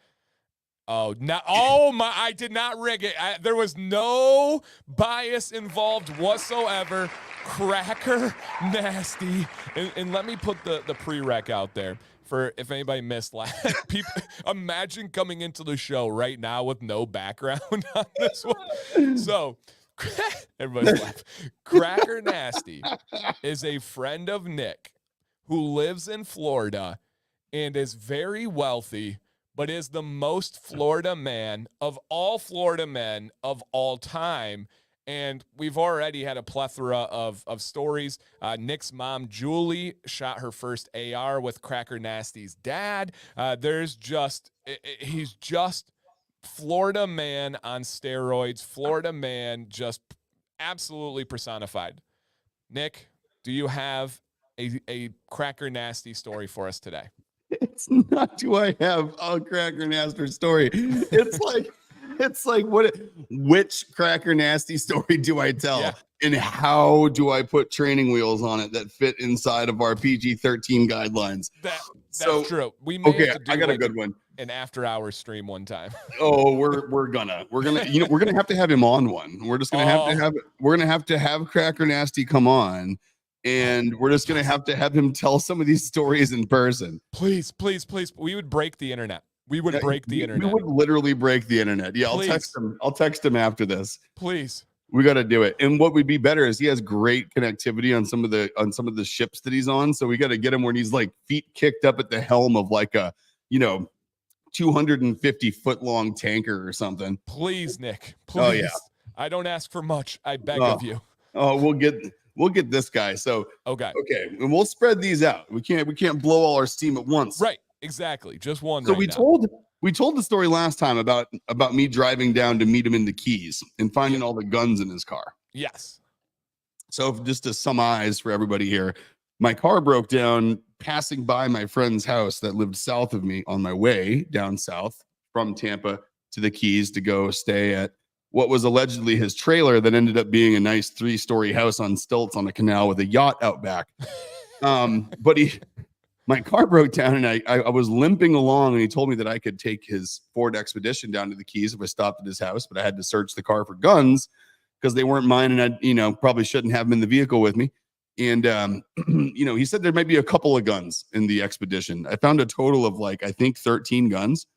Oh, no! Oh my! I did not rig it. There was no bias involved whatsoever. Cracker nasty. And let me put the prereq out there for if anybody missed last. People, imagine coming into the show right now with no background on this one. So everybody's laughing. Cracker Nasty is a friend of Nick who lives in Florida and is very wealthy, but is the most Florida man of all Florida men of all time. And we've already had a plethora of stories. Nick's mom, Julie, shot her first AR with Cracker Nasty's dad. He's just Florida man on steroids. Florida man just absolutely personified. Nick, do you have a Cracker Nasty story for us today? It's not, do I have a Cracker Nasty story? It's like which Cracker Nasty story do I tell? Yeah. And how do I put training wheels on it that fit inside of our PG-13 guidelines? That's true. We may have to do I got a good one. An after-hours stream one time. Oh, we're gonna we're gonna have to have him on one. We're just gonna we're gonna have to have Cracker Nasty come on. And we're just going to have him tell some of these stories in person. Please. We would break the internet. We would break the internet. We would literally break the internet. Yeah, please. I'll text him after this. Please. We got to do it. And what would be better is he has great connectivity on some of the ships that he's on. So we got to get him where he's like feet kicked up at the helm of like a, 250-foot long tanker or something. Please, Nick. Please. Oh, yeah. I don't ask for much. I beg of you. Oh, we'll get this guy. So okay, and we'll spread these out. We can't blow all our steam at once. Right, exactly. Just one. So we told the story last time about me driving down to meet him in the Keys and finding all the guns in his car. Yes. So just to summarize for everybody here, my car broke down passing by my friend's house that lived south of me on my way down south from Tampa to the Keys to go stay at what was allegedly his trailer that ended up being a nice 3-story house on stilts on a canal with a yacht out back. But my car broke down and I was limping along and he told me that I could take his Ford Expedition down to the Keys if I stopped at his house, but I had to search the car for guns because they weren't mine and I, probably shouldn't have them in the vehicle with me. And, he said there might be a couple of guns in the Expedition. I found a total of I think 13 guns,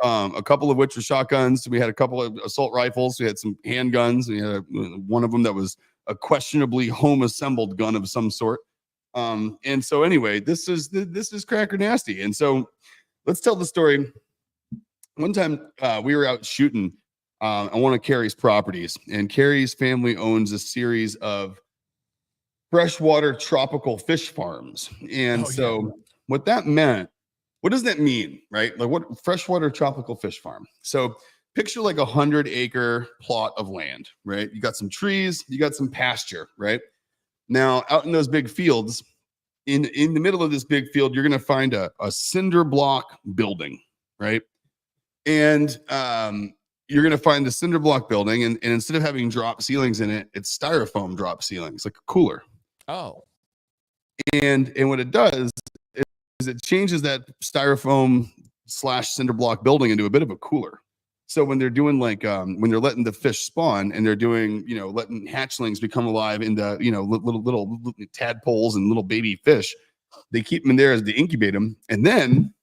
a couple of which were shotguns. We had a couple of assault rifles. We had some handguns. We had one of them that was a questionably home assembled gun of some sort. And so anyway, this is Cracker Nasty. And so let's tell the story. One time we were out shooting on one of Carrie's properties, and Carrie's family owns a series of freshwater tropical fish farms. And what that meant, what does that mean, right? Like what freshwater tropical fish farm? So picture like 100-acre plot of land, right? You got some trees, you got some pasture, right? Now out in those big fields, in the middle of this big field, you're going to find a cinder block building, right? And you're going to find the cinder block building, and instead of having drop ceilings in it, it's styrofoam drop ceilings, like a cooler. Oh. And what it does is it changes that styrofoam / cinder block building into a bit of a cooler. So when they're doing when they're letting the fish spawn and they're doing, letting hatchlings become alive into, little tadpoles and little baby fish, they keep them in there as they incubate them. And then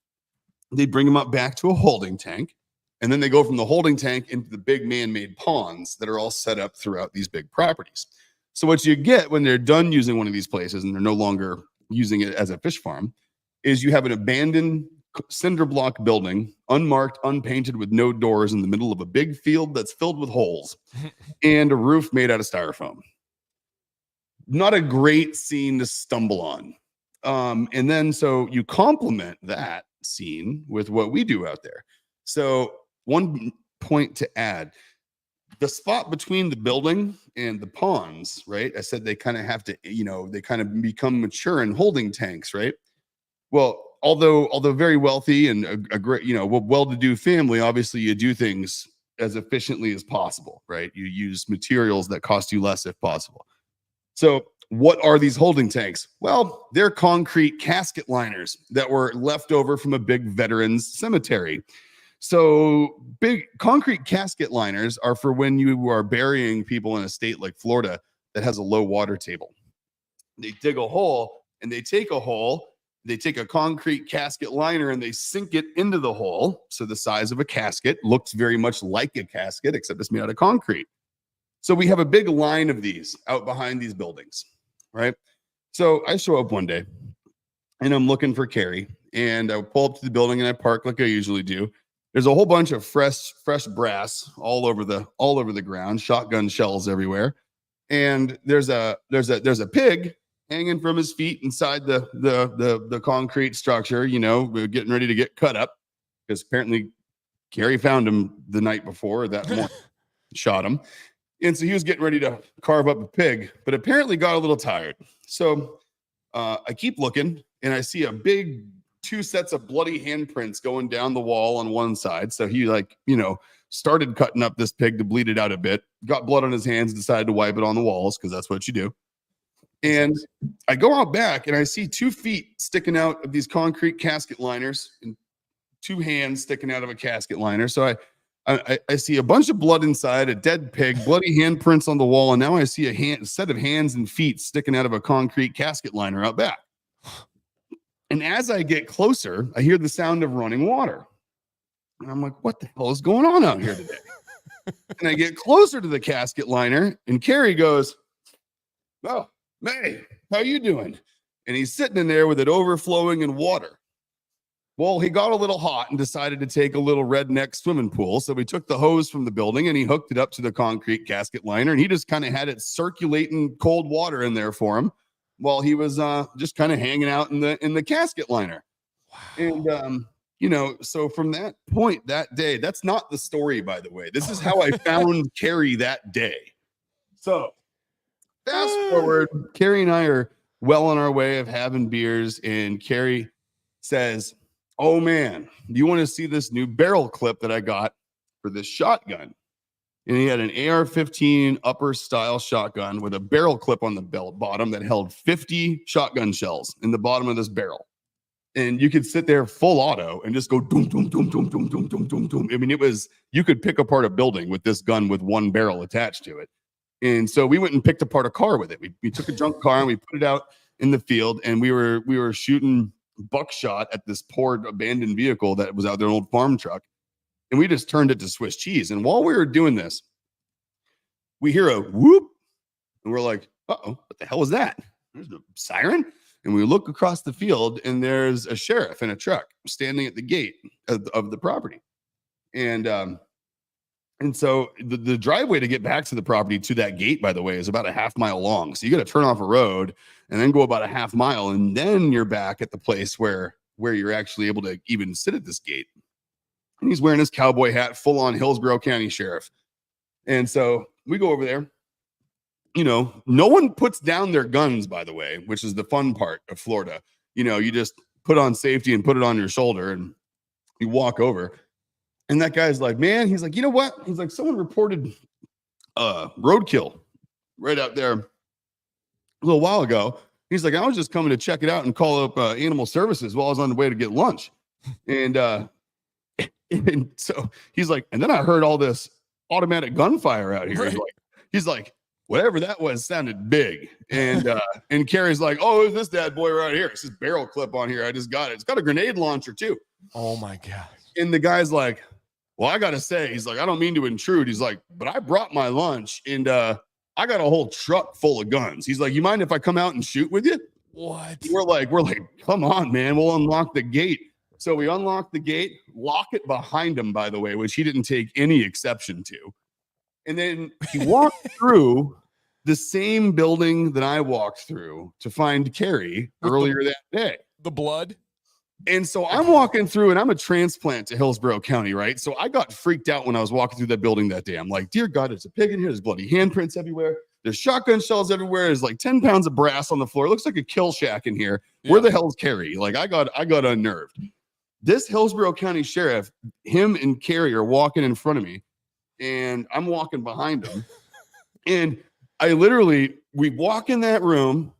they bring them up back to a holding tank. And then they go from the holding tank into the big man-made ponds that are all set up throughout these big properties. So what you get when they're done using one of these places and they're no longer using it as a fish farm is you have an abandoned cinder block building, unmarked, unpainted, with no doors in the middle of a big field that's filled with holes and a roof made out of styrofoam. not a great scene to stumble on. And then so you complement that scene with what we do out there. So one point to add, the spot between the building and the ponds, right? I said they kind of have to, they kind of become mature in holding tanks, right? Well, although very wealthy and a great, well-to-do family, obviously you do things as efficiently as possible, right? You use materials that cost you less if possible. So what are these holding tanks? Well, they're concrete casket liners that were left over from a big veterans cemetery. So big concrete casket liners are for when you are burying people in a state like Florida that has a low water table. They dig a hole and they take a concrete casket liner and they sink it into the hole. So the size of a casket looks very much like a casket, except it's made out of concrete. So we have a big line of these out behind these buildings, right? So I show up one day and I'm looking for Carrie, and I pull up to the building and I park like I usually do. There's a whole bunch of fresh brass all over the ground, shotgun shells everywhere. And there's a pig hanging from his feet inside the concrete structure, we're getting ready to get cut up because apparently Carrie found him the night before, that morning, shot him. And so he was getting ready to carve up a pig, but apparently got a little tired. So I keep looking and I see a big 2 sets of bloody handprints going down the wall on one side. So he started cutting up this pig to bleed it out a bit, got blood on his hands, decided to wipe it on the walls because that's what you do. And I go out back and I see 2 feet sticking out of these concrete casket liners and 2 hands sticking out of a casket liner. So I see a bunch of blood inside, a dead pig, bloody handprints on the wall, and now I see a set of hands and feet sticking out of a concrete casket liner out back. And as I get closer, I hear the sound of running water. And I'm like, what the hell is going on out here today? And I get closer to the casket liner, and Carrie goes, "Oh, May, how you doing?" And he's sitting in there with it overflowing in water. Well, he got a little hot and decided to take a little redneck swimming pool. So we took the hose from the building and he hooked it up to the concrete casket liner, and he just kind of had it circulating cold water in there for him while he was just kind of hanging out in the casket liner. Wow. And so from that point that day, that's not the story, by the way. This is how I found Carrie that day. So fast forward, Carrie and I are well on our way of having beers, and Carrie says, "Oh man, do you want to see this new barrel clip that I got for this shotgun?" And he had an AR-15 upper style shotgun with a barrel clip on the bottom that held 50 shotgun shells in the bottom of this barrel. And you could sit there full auto and just go doom, doom, doom, doom, doom, doom, doom, doom, doom. I mean, you could pick apart a building with this gun with one barrel attached to it. And so we went and picked apart a car with it. We took a junk car and we put it out in the field, and we were shooting buckshot at this poor abandoned vehicle that was out there, an old farm truck. And we just turned it to Swiss cheese. And while we were doing this, we hear a whoop, and we're like, "Uh-oh, what the hell was that?" There's a siren. And we look across the field, and there's a sheriff in a truck standing at the gate of the property. And so the driveway to get back to the property to that gate, by the way, is about a half mile long. So you got to turn off a road and then go about a half mile, and then you're back at the place where you're actually able to even sit at this gate. And he's wearing his cowboy hat, full on Hillsborough County Sheriff. And so we go over there. No one puts down their guns, by the way, which is the fun part of Florida. You just put on safety and put it on your shoulder and you walk over. And that guy's like, "Man," he's like, "You know what?" He's like, "Someone reported roadkill right out there a little while ago." He's like, "I was just coming to check it out and call up animal services while I was on the way to get lunch." And so he's like, "And then I heard all this automatic gunfire out here." Right. He's like, "Whatever that was sounded big." And and Carrie's like, "Oh, this dad boy right here. It's this barrel clip on here. I just got it. It's got a grenade launcher too." Oh my God. And the guy's like, "Well, I gotta say," he's like, "I don't mean to intrude." He's like, "But I brought my lunch, and I got a whole truck full of guns." He's like, "You mind if I come out and shoot with you?" What? We're like, "Come on, man. We'll unlock the gate." So we unlock the gate, lock it behind him, by the way, which he didn't take any exception to. And then he walked through the same building that I walked through to find Carrie earlier that day. The blood. And so I'm walking through, and I'm a transplant to Hillsborough County, right? So I got freaked out when I was walking through that building that day. I'm like, dear God, there's a pig in here. There's bloody handprints everywhere. There's shotgun shells everywhere. There's like 10 pounds of brass on the floor. It looks like a kill shack in here. Where the hell's Carrie? Like I got unnerved. This Hillsborough County sheriff, him and Carrie are walking in front of me, and I'm walking behind him. And we walk in that room,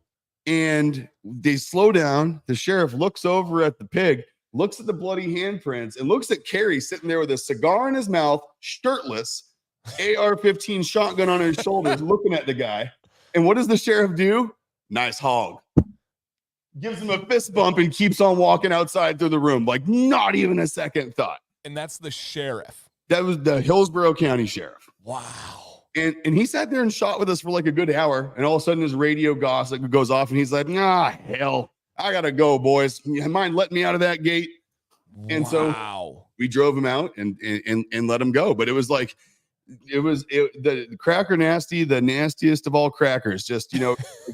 and they slow down. The sheriff looks over at the pig, looks at the bloody handprints, and looks at Carrie sitting there with a cigar in his mouth, shirtless, AR-15 shotgun on his shoulders, looking at the guy. And what does the sheriff do? Nice hog. Gives him a fist bump and keeps on walking outside through the room, like not even a second thought. And that's the sheriff. That was the Hillsborough County sheriff. Wow. And he sat there and shot with us for like a good hour. And all of a sudden his radio goes off, and he's like, hell, I got to go, boys. You mind letting me out of that gate? And so we drove him out and let him go. But it was like, the Cracker Nasty, the nastiest of all crackers. Just,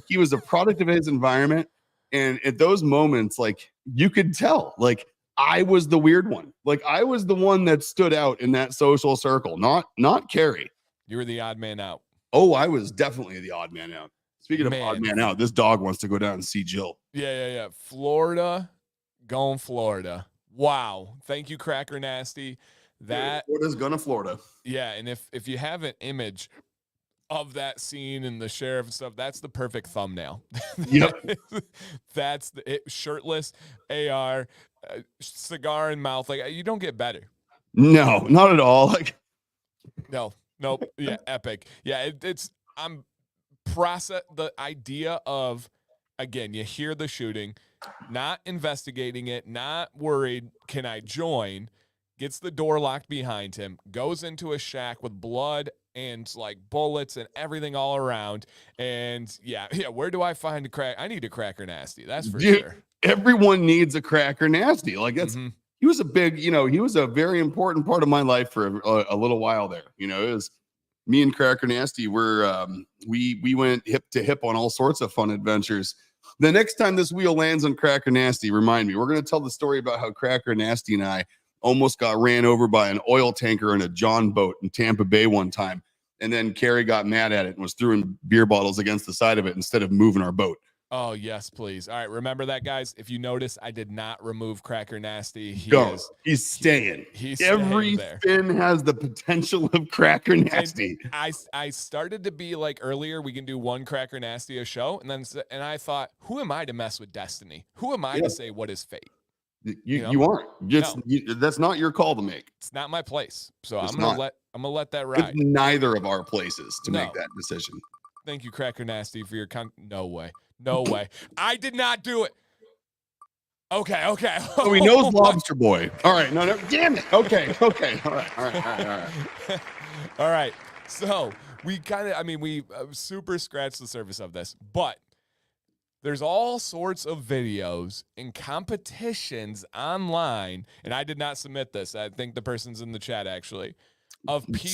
he was a product of his environment. And at those moments, like you could tell, like I was the weird one. Like I was the one that stood out in that social circle, not Carrie. You were the odd man out. Oh, I was definitely the odd man out. Speaking of odd man out, this dog wants to go down and see Jill. Yeah. Florida, going Florida. Wow. Thank you, Cracker Nasty. Florida's gonna Florida. Yeah, and if you have an image of that scene and the sheriff and stuff, that's the perfect thumbnail. Yep. That's it. Shirtless, AR, cigar in mouth. Like you don't get better. No, not at all. Like no. Nope. Yeah, epic. Yeah, I'm the idea of, again, you hear the shooting, not investigating it, not worried, can I join? Gets the door locked behind him, goes into a shack with blood and like bullets and everything all around. And yeah, where do I find a crack? I need a Cracker Nasty. That's for sure. Everyone needs a Cracker Nasty. Like that's he was a big, he was a very important part of my life for a little while there. It was me and Cracker Nasty were we went hip to hip on all sorts of fun adventures. The next time this wheel lands on Cracker Nasty, remind me. We're going to tell the story about how Cracker Nasty and I almost got ran over by an oil tanker in a John boat in Tampa Bay one time. And then Carrie got mad at it and was throwing beer bottles against the side of it instead of moving our boat. Oh, yes, please. All right. Remember that, guys. If you notice, I did not remove Cracker Nasty. He's staying. He's Every spin has the potential of Cracker Nasty. And I started to be like earlier, we can do one Cracker Nasty a show. And I thought, who am I to mess with destiny? Who am I to say what is fate? You aren't. That's not your call to make. It's not my place. So I'm gonna let that ride. It's neither of our places to make that decision. Thank you, Cracker Nasty, for your No way. No way. I did not do it. Okay. So he knows Lobster Boy. All right. No. Damn it. Okay. All right. All right. So we we super scratched the surface of this, but there's all sorts of videos and competitions online, and I did not submit this. I think the person's in the chat, actually, of people.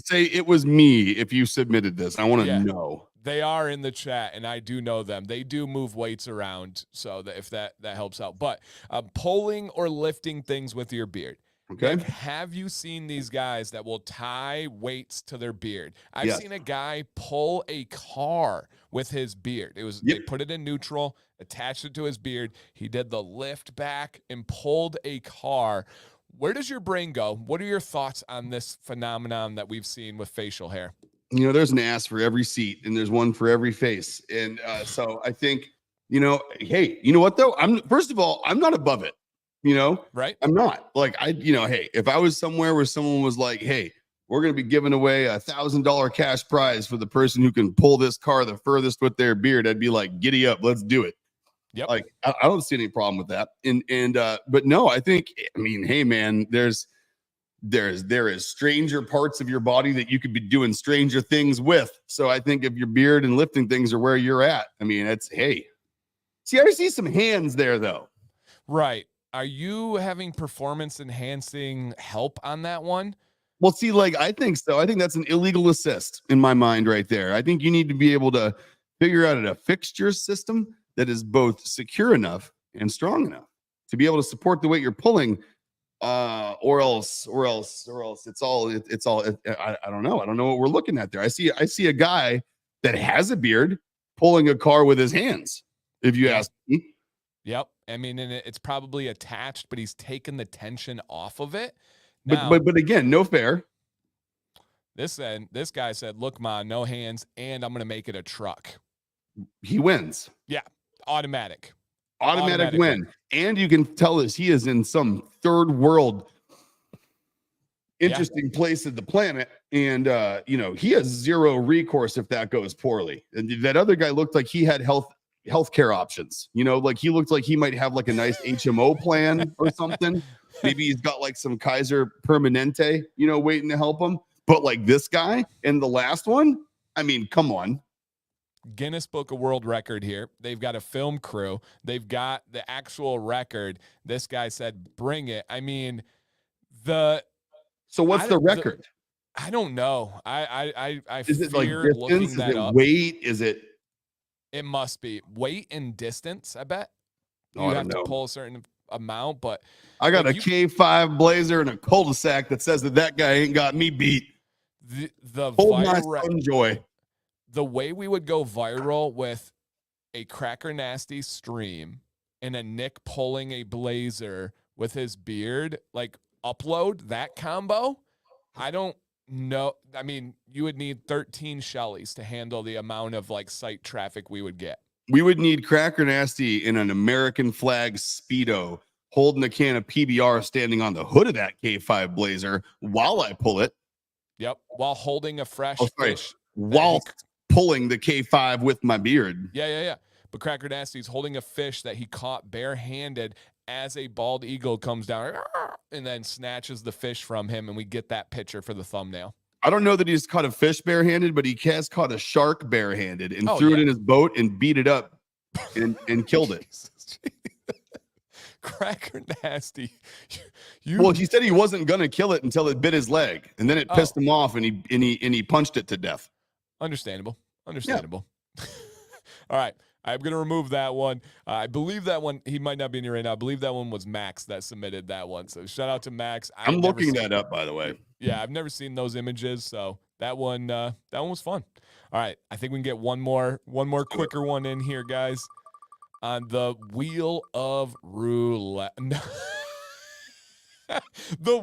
Say it was me if you submitted this. I want to know. They are in the chat, and I do know them. They do move weights around, so that if that helps out. But pulling or lifting things with your beard. Okay. Nick, have you seen these guys that will tie weights to their beard? I've seen a guy pull a car with his beard. They put it in neutral, attached it to his beard. He did the lift back and pulled a car. Where does your brain go? What are your thoughts on this phenomenon that we've seen with facial hair? There's an ass for every seat, and there's one for every face. And so I think, hey, you know what though? First of all, I'm not above it. Right? I'm not like hey, if I was somewhere where someone was like, hey, we're going to be giving away $1,000 cash prize for the person who can pull this car the furthest with their beard, I'd be like, giddy up, let's do it. Yep. Like I don't see any problem with that. But no, I think, hey man, there is stranger parts of your body that you could be doing stranger things with. So I think if your beard and lifting things are where you're at, hey, see, I see some hands there though. Right. Are you having performance enhancing help on that one? Well, see, like, I think so. I think that's an illegal assist in my mind right there. I think you need to be able to figure out a fixture system that is both secure enough and strong enough to be able to support the weight you're pulling. Or else it's all I don't know. I don't know what we're looking at there. I see a guy that has a beard pulling a car with his hands, if you ask me. Yep. I mean, and it's probably attached, but he's taken the tension off of it. But Now, but again, no fair. this guy said, "Look, ma, no hands, and I'm gonna make it a truck." He wins. Yeah, automatic Win. And you can tell us he is in some third world interesting place of the planet. And he has zero recourse if that goes poorly. And that other guy looked like he had healthcare options. Like he looked like he might have like a nice HMO plan or something. Maybe he's got like some Kaiser Permanente, waiting to help him. But like this guy and the last one, I mean, come on. Guinness Book of World Record here. They've got a film crew. They've got the actual record. This guy said, "Bring it." I mean, So what's the record? I don't know. I is it like fear distance? looking Is that it up. weight? Is it? It must be weight and distance. I bet Oh, you I have don't to know. pull a certain amount. But I got like a K5 Blazer and a cul-de-sac that says that guy ain't got me beat. the Hold my son joy. The way we would go viral with a Cracker Nasty stream and a Nick pulling a blazer with his beard, like upload that combo. I don't know. I mean, you would need 13 Shellys to handle the amount of like site traffic we would get. We would need Cracker Nasty in an American flag Speedo holding a can of PBR standing on the hood of that K5 Blazer while I pull it. Yep. While holding a fresh fish. While pulling the K5 with my beard. Yeah. But Cracker Nasty's holding a fish that he caught barehanded as a bald eagle comes down and then snatches the fish from him, and we get that picture for the thumbnail. I don't know that he's caught a fish barehanded, but he has caught a shark barehanded and threw it in his boat and beat it up and killed it. Cracker Nasty. Well, he said he wasn't gonna kill it until it bit his leg, and then it pissed him off, and he punched it to death. Understandable. Yeah. All right. I'm going to remove that one. I believe that one, he might not be in here right now. I believe that one was Max that submitted that one. So shout out to Max. I'm looking that up, by the way. Yeah, I've never seen those images. So that one was fun. All right. I think we can get one more quicker one in here, guys. On the wheel of roulette. The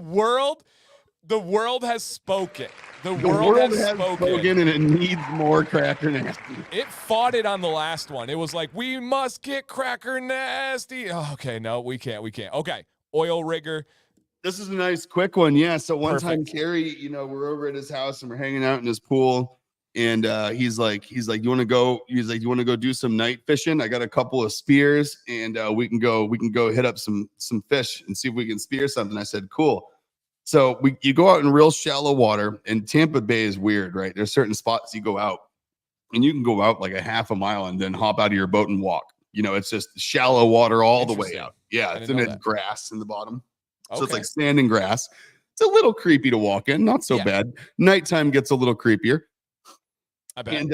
world has spoken. The world has spoken, and it needs more Cracker Nasty. It fought it on the last one. It was like, we must get Cracker Nasty. Oh, okay, no, we can't. Okay, oil rigger. This is a nice quick one. Yeah. So one time, Carrie, we're over at his house and we're hanging out in his pool, and he's like, you want to go? He's like, you want to go do some night fishing? I got a couple of spears, and we can go hit up some fish and see if we can spear something. I said, cool. So you go out in real shallow water, and Tampa Bay is weird, right? There's certain spots you go out, and you can go out like a half a mile and then hop out of your boat and walk. It's just shallow water all the way out. Yeah, it's in grass in the bottom. So it's like sand and grass. It's a little creepy to walk in, not so bad. Nighttime gets a little creepier. I bet. And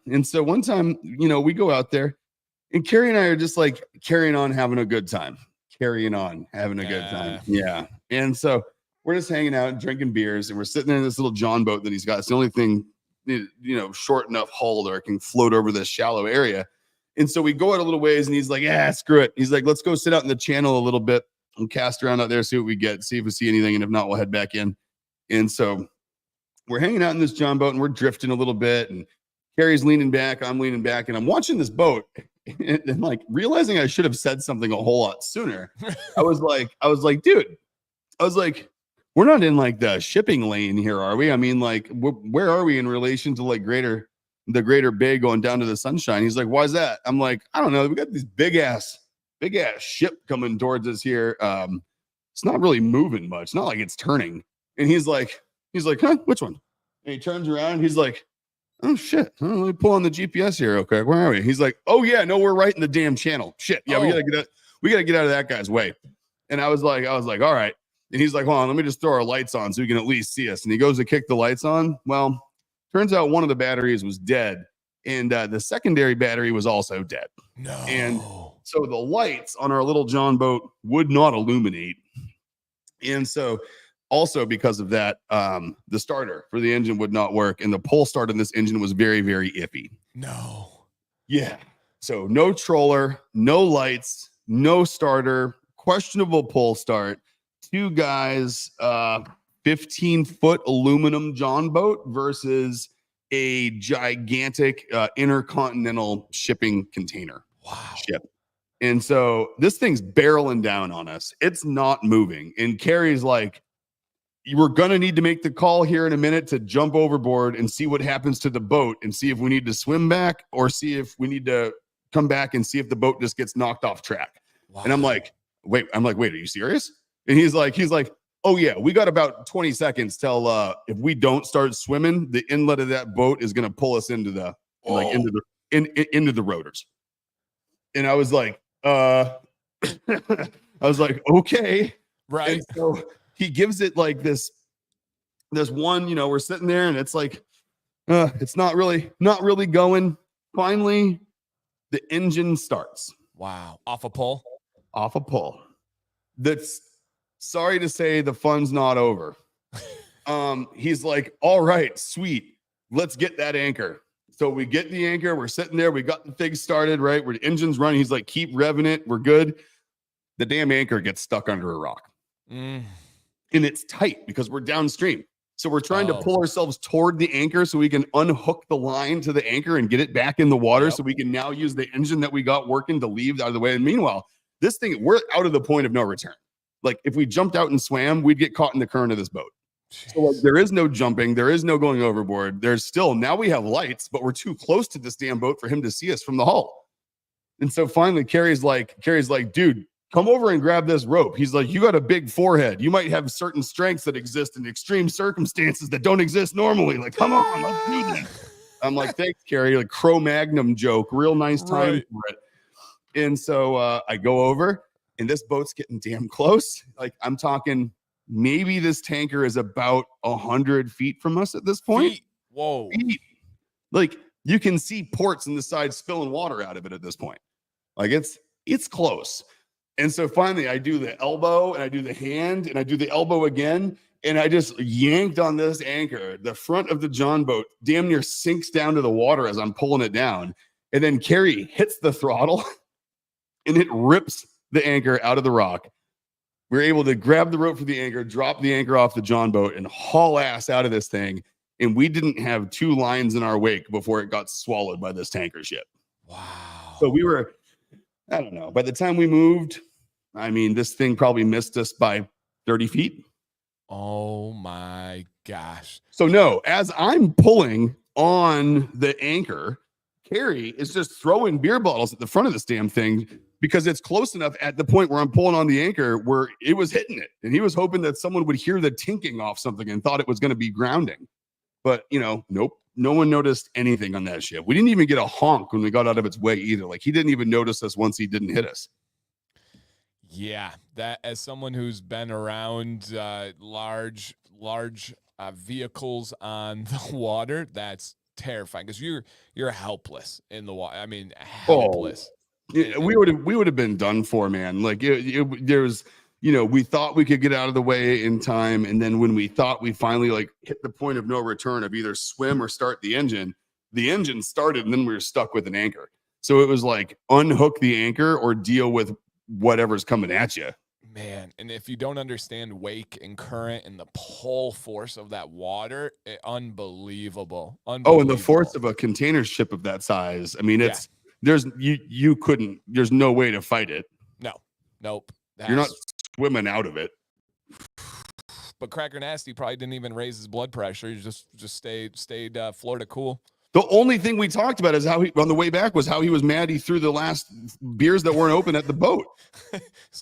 And so one time, we go out there, and Carrie and I are just like carrying on, having a good time. Good time. Yeah. And so we're just hanging out, drinking beers, and we're sitting in this little John boat that he's got. It's the only thing, short enough hull that it can float over this shallow area. And so we go out a little ways, and he's like, screw it. He's like, let's go sit out in the channel a little bit and cast around out there, see what we get, see if we see anything. And if not, we'll head back in. And so we're hanging out in this John boat, and we're drifting a little bit, and Carrie's leaning back, I'm leaning back, and I'm watching this boat. And like realizing I should have said something a whole lot sooner. I was like, dude, we're not in like the shipping lane here, are we? I mean, like, where are we in relation to like the greater bay going down to the Sunshine? He's like, why is that? I'm like, I don't know. We got this big ass ship coming towards us here. It's not really moving much. It's not like it's turning. And he's like, huh? Which one? And he turns around. And he's like, oh shit! Let me pull on the GPS here. Okay, where are we? He's like, oh yeah, no, we're right in the damn channel. Shit, yeah, we gotta get out of that guy's way. And I was like, all right. And he's like, hold on, let me just throw our lights on so you can at least see us. And he goes to kick the lights on. Well, turns out one of the batteries was dead. And the secondary battery was also dead. No. And so the lights on our little John boat would not illuminate. And so also because of that, the starter for the engine would not work. And the pull start in this engine was very, very iffy. No. Yeah. So no troller, no lights, no starter, questionable pull start. Two guys, 15-foot aluminum John boat versus a gigantic intercontinental shipping container ship. And so this thing's barreling down on us. It's not moving. And Carrie's like, we're going to need to make the call here in a minute to jump overboard and see what happens to the boat and see if we need to swim back or see if we need to come back and see if the boat just gets knocked off track. Wow. And I'm like, wait, are you serious? And he's like, oh yeah, we got about 20 seconds till if we don't start swimming, the inlet of that boat is going to pull us into the into the rotors. And I was like, okay. Right. And so he gives it like this one, we're sitting there and it's like, it's not really going. Finally, the engine starts. Wow. Off a pull. That's sorry to say the fun's not over. He's like, all right, sweet. Let's get that anchor. So we get the anchor. We're sitting there. We got the thing started, right? Where the engine's running. He's like, keep revving it. We're good. The damn anchor gets stuck under a rock. And it's tight because we're downstream. So we're trying to pull ourselves toward the anchor so we can unhook the line to the anchor and get it back in the water so we can now use the engine that we got working to leave out of the way. And meanwhile, this thing, we're out of the point of no return. Like if we jumped out and swam, we'd get caught in the current of this boat. So like, there is no jumping. There is no going overboard. There's still, now we have lights, but we're too close to this damn boat for him to see us from the hull. And so finally Carrie's like, dude, come over and grab this rope. He's like, you got a big forehead. You might have certain strengths that exist in extreme circumstances that don't exist normally. Like, come on, let's do this. I'm like, thanks, Carrie. Like Cro-Magnon joke. Real nice time for it. And so I go over and this boat's getting damn close. Like I'm talking maybe this tanker is about 100 feet from us at this point. Feet. Whoa. Feet. Like you can see ports in the side spilling water out of it at this point. Like it's close. And so finally I do the elbow and I do the hand and I do the elbow again. And I just yanked on this anchor. The front of the John boat damn near sinks down to the water as I'm pulling it down. And then Carrie hits the throttle and it rips the anchor out of the rock. We're able to grab the rope for the anchor, drop the anchor off the John boat and haul ass out of this thing. And we didn't have 2 lines in our wake before it got swallowed by this tanker ship. Wow. So we were, I don't know, by the time we moved, I mean, this thing probably missed us by 30 feet. Oh my gosh. So no, as I'm pulling on the anchor, Carrie is just throwing beer bottles at the front of this damn thing because it's close enough at the point where I'm pulling on the anchor where it was hitting it. And he was hoping that someone would hear the tinking off something and thought it was going to be grounding. But, nope. No one noticed anything on that ship. We didn't even get a honk when we got out of its way either. Like he didn't even notice us once he didn't hit us. Yeah, that as someone who's been around large vehicles on the water, that's terrifying because you're helpless in the water. I mean, helpless. Yeah, we would have been done for, man. Like there's, we thought we could get out of the way in time, and then when we thought we finally like hit the point of no return of either swim or start the engine started, and then we were stuck with an anchor. So it was like unhook the anchor or deal with whatever's coming at you, man. And if you don't understand wake and current and the pull force of that water, unbelievable. Oh, and the force of a container ship of that size. I mean, there's no way to fight it. Nope. You're not swimming out of it. But Cracker Nasty probably didn't even raise his blood pressure. He just stayed Florida cool. The only thing we talked about is how he, on the way back, was how he was mad he threw the last beers that weren't open at the boat.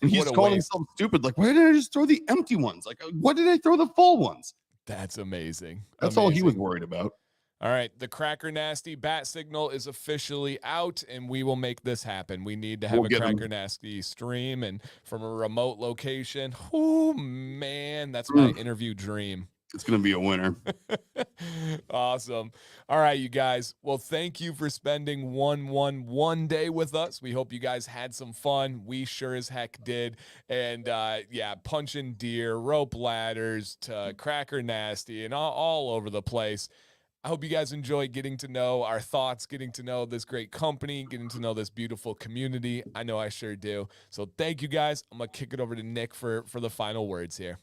And he's calling himself stupid. Like, why did I just throw the empty ones? Like, what did I throw the full ones? That's amazing. That's all he was worried about. All right, the Cracker Nasty bat signal is officially out, and we will make this happen. We need to have We'll a get 'em. Cracker Nasty stream, and from a remote location. Oh man, that's my interview dream. It's gonna be a winner. Awesome. All right, you guys. Well, thank you for spending 1-1-1 day with us. We hope you guys had some fun. We sure as heck did. And yeah, punching deer, rope ladders to Cracker Nasty, and all over the place. I hope you guys enjoy getting to know our thoughts, getting to know this great company, getting to know this beautiful community. I know I sure do. So thank you guys. I'm gonna kick it over to Nick for the final words here.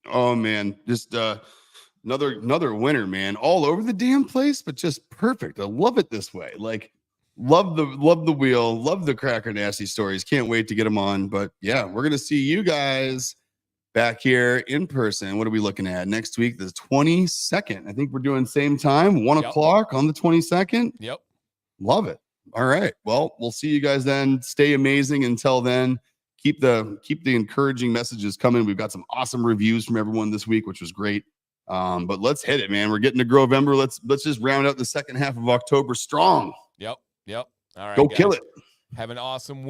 Oh man, just another winner, man. All over the damn place, but just perfect. I love it this way. Like, love the wheel, love the Cracker Nasty stories. Can't wait to get them on. But yeah, we're gonna see you guys back here in person. What are we looking at next week? The 22nd. I think we're doing same time, 1 o'clock on the 22nd. Yep. Love it. All right. Well, we'll see you guys then. Stay amazing until then. Keep the encouraging messages coming. We've got some awesome reviews from everyone this week, which was great. But let's hit it, man. We're getting to Grovember. Let's just round out the second half of October strong. Yep. All right. Go guys. kill it. Have an awesome week.